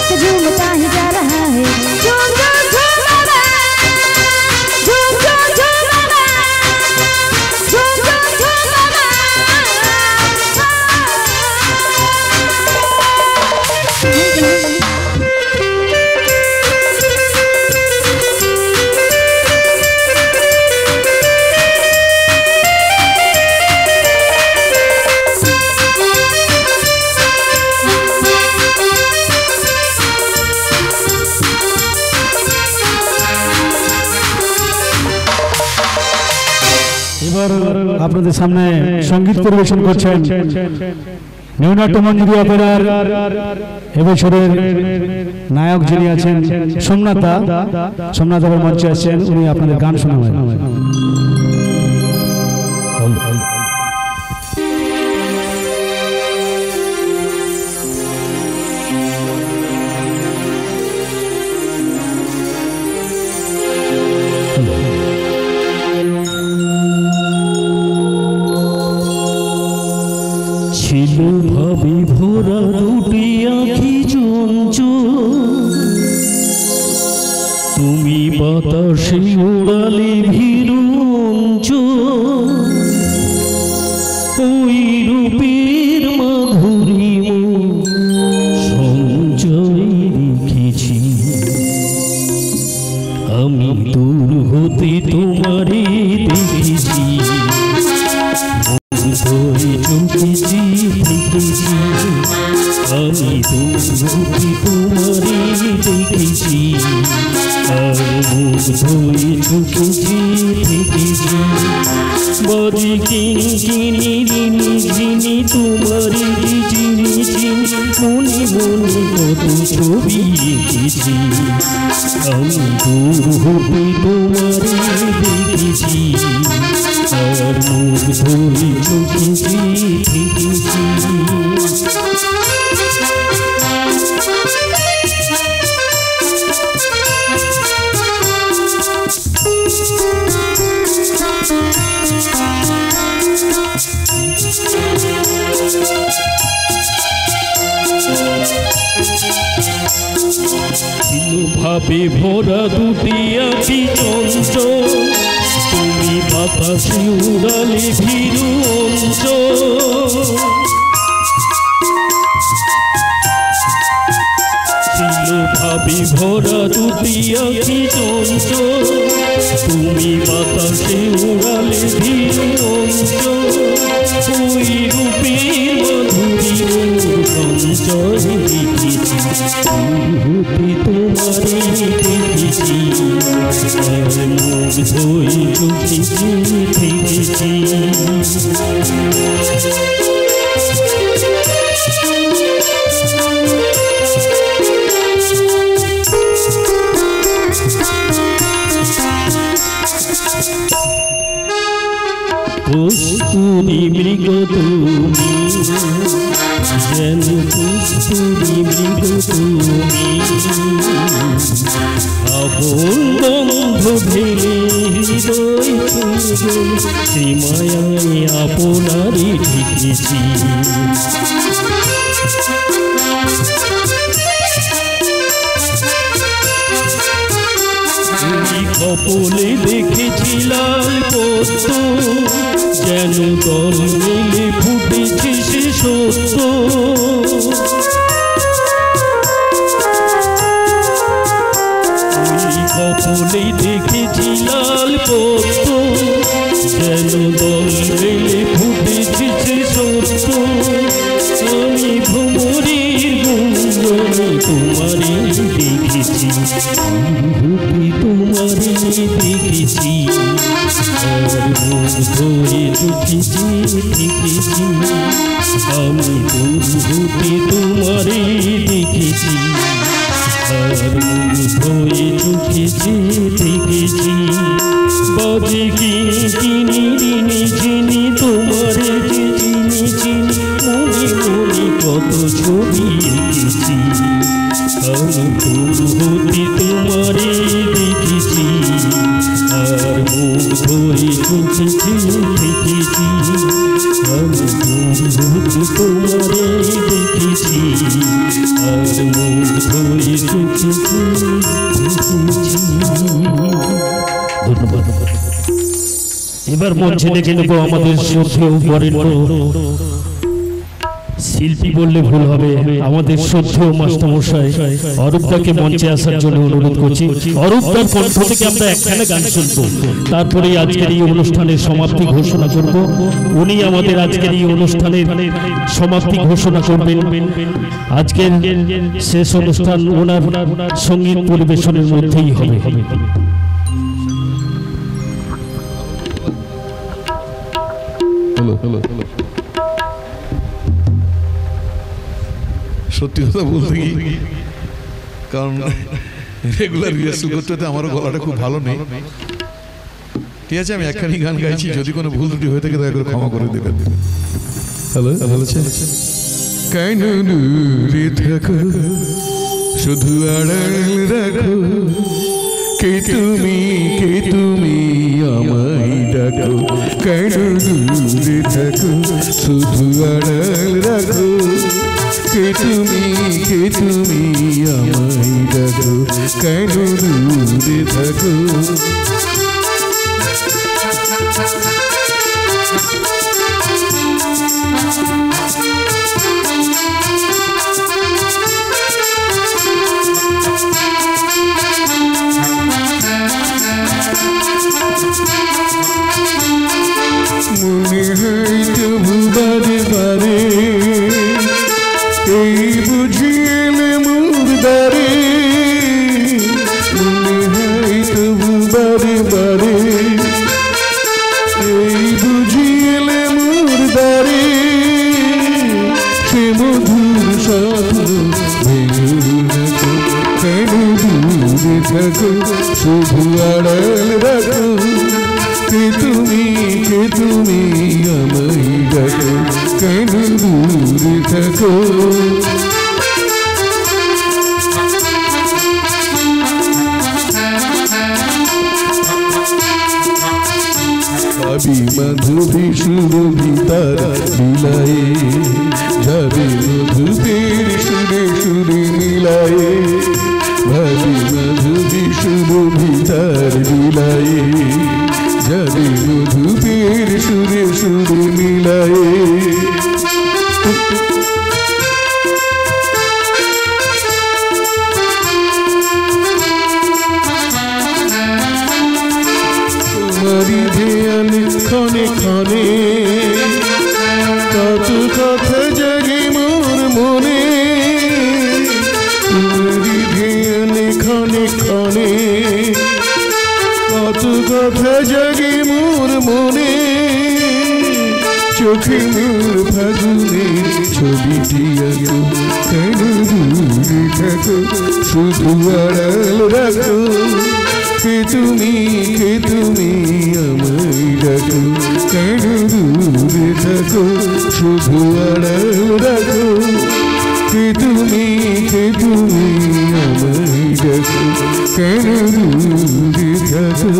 कि झूमता ही जा रहा है। झूम झूम झूम बाबा, झूम झूम झूम बाबा, झूम झूम झूम बाबा। আপনাদের সামনে সঙ্গীত পরিবেশন করছেন নিউনাট্য মঞ্জুরি অপেরার এবছরের নায়ক যিনি আছেন সোমনাথ দা। সোমনাথ দার মঞ্চে আছেন, উনি আপনাদের গান শোনাবেন। ছিল ভাবি ভরা দুটি আঁখি চঞ্চল, তুমি বাতাসে উড়ালে ভীরু অঞ্চল। ওই রূপের মাধুরী সঞ্চয় রেখেছি আমি, দূর হতে তোমারে দেখেছি। চুকেছি দেখেছি আমি, তোমারে দেখেছি আর মুখ ধরে চুকেছি দেখেছি। বাজে কিনি কিনি রিনি ঝিনি তোমারে চিনি চিনি, মনে মনে কত ছবি এঁকেছি আমি, দূর হতে তোমারে দেখেছি আর মুখ ধরে চুকেছি দেখেছি। ভাবে ভরা দুটি আঁখি চঞ্চল, তুমি বাতাসে উড়ালে ভীরু অঞ্চল। ভাবি ভরা দুটি আঁখি চঞ্চল, তুমি বাতাসে উড়ালে ধীর অঞ্চল, ওই রূপের মাধুরী সঞ্চয় দেখেছি, অনুভূতি তোমারই দেখেছি, আর মুগ্ধ হয়ে চোখেছি থেকেছি। কস্তুরী মৃগ তুমি, যেন কস্তুরী মৃগ তুমি, আপন বন্ধ ভেঙে হৃদয় সে মায়ায় আপনারই ঠেকেছি। কপলে দেখেছি লাল পদ্ম, যেন দল মেলে ফুটেছে সে সত্য, কপলে দেখেছি লাল পদ্ম, যেন দল মেলে ফুটেছে সে সত্য, আমি ভ্রমরের গুঞ্জনে তোমারই দেখেছি, অনুভূতি তোমারই দেখেছি, আর মুগ্ধ হয়ে চোখেছি দেখেছি, আমি অনুভূতি তোমারই দেখেছি, আর মুগ্ধ হয়ে চোখেছি দেখেছি। বাজে কিনি রিনি চিনি তোমারে চিনি চিনি, মনে মনে কত ছবি এঁকেছি, আমি অনুভূতি তোমারে দেখেছি, আর মুগ্ধ হয়ে চোখেছি দেখেছি, আমি অনুভূতি তোমারে দেখেছি, আর মুগ্ধ হয়ে চোখেছি দেখেছি। ধন্যবাদ। এবার মঞ্চে ডেকে নেব আমাদের শ্রদ্ধেয় বরেণ্য শিল্পী বললে ভুল হবে, আমাদের শ্রদ্ধেয় মাস্টারমশাই অরূপদাকে মঞ্চে আসার জন্য অনুরোধ করছি। অরূপদার কণ্ঠ থেকে আমরা একখানা গান শুনবো, তারপরে আজকের এই অনুষ্ঠানের সমাপ্তি ঘোষণা করব। উনি আমাদের আজকের এই অনুষ্ঠানের সমাপ্তি ঘোষণা করবেন। আজকের শেষ অনুষ্ঠান ওনার সঙ্গীত পরিবেশনের মধ্যেই হবে। সত্যি কথা বলতে কি, কারণ রেগুলার রিহার্সাল করতে আমারও গলাটা খুব ভালো নেই। ঠিক আছে, আমি একখানি গান গাইছি, যদি কোনো ভুল ত্রুটি হয়ে থাকে দয়া করে ক্ষমা করে দেবেন। হ্যালো হ্যালো, কেন দূরে থাকো শুধু আড়াল রাখো, কে তুমি আমায় ডাকো, কেন দূরে থাকো শুধু আড়াল রাখো, কে তুমি আমায় ডাকো, কেন দূরে থাকো। মনে হয় তবু বারে বারে এই বুঝিয়ে মুর্দারে, মনে হয় তবু বারে বারে এই বুঝিয়ে মুর্দারে, সে মধুর স্বপ্ন ভেঙে রাখো, কেন দূরে থাকো শুধু আড়াল রাখো, কে তুমি আমায় ডাকো, কেন দূরে থাকো। ভাবি মাধুরী সুরভি তারা বিলায়ে যাবে, মধুদের সুরে সুরে মিলায়ে, ভাবি মাধুরী সুরভি তার বিলায়ে যাবে, মধুদের সুরে সুরে মিলায়ে। তোমারি ধ্যান ক্ষণে ক্ষণে কত কথা জাগে মোর মনে তোমারি ধ্যান ক্ষণে ক্ষণে কত কথা জাগে মোর মনে চোখে মোর ফাগুনের ছবিটি আঁকো কেন দূরে থাকো শুধু আড়াল রাখো কে তুমি আমায় ডাকো কেন দূরে থাকো শুধু আড়াল রাখো কে তুমি আমায় ডাকো কেন দূরে থাকো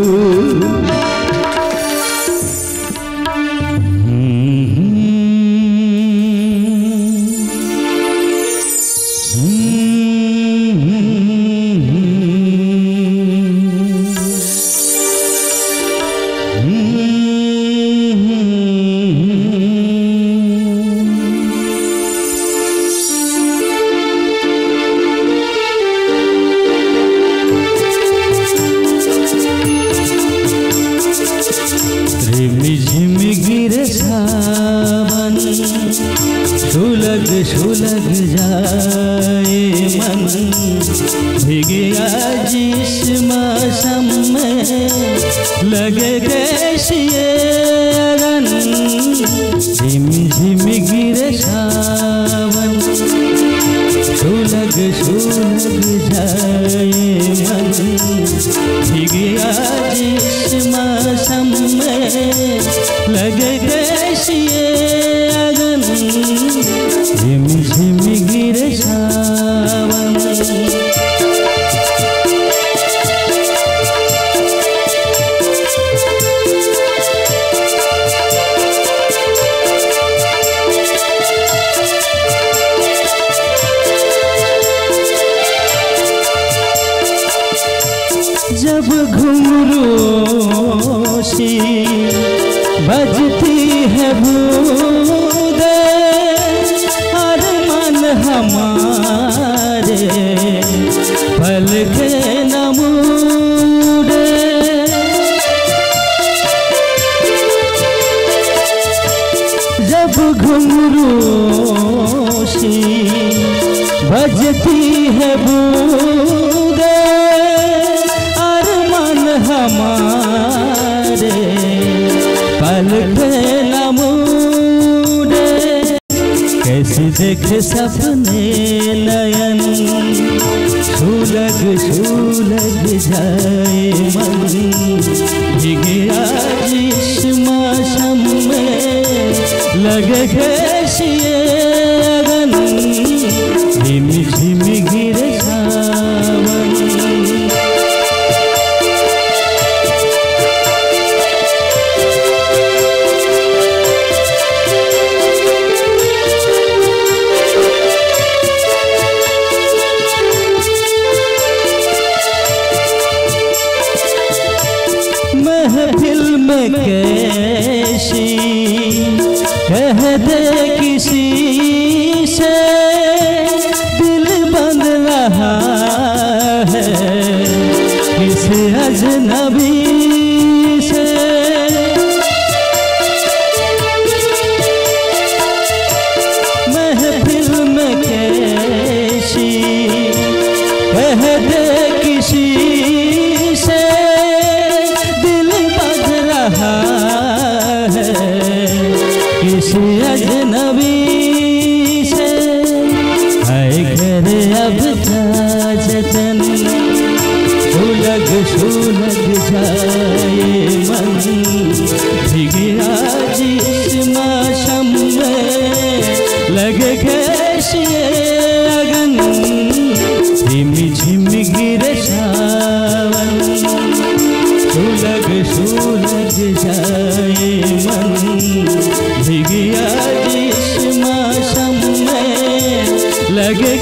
सुलग जाए मन भीगे आज इस मौसम में लगे कैसी अगन झिम झिम गिरे सावन सुलग जाए मन भीगे आज इस मौसम में लगे कैसी अगन झिम झिम गिरे सावन जब घुंघरू सी बजती है बूंदे और मन हमारे पल के न मुड़े जब घुंघरू सी बजती है बूंदे हमारे पल पे न मुड़े कैसे देखे सपने नयन सुलग जाए मन भीगे आज इस मौसम में लगे कैसी अगन झिम झिम गिरे सावन महफिल में कैसी कह दे किसी से दिल बंध रहा है किसी अजनबी से महफिल में कैसी कह दे किसी से किसी अजनबी से है करे अब जतन सुलग जाए मन भीगे आज इस मौसम में लगे कैसी अगन झिम झिम गिरे सावन सुलग जाए मन भीगे आज इस मौसम में लगे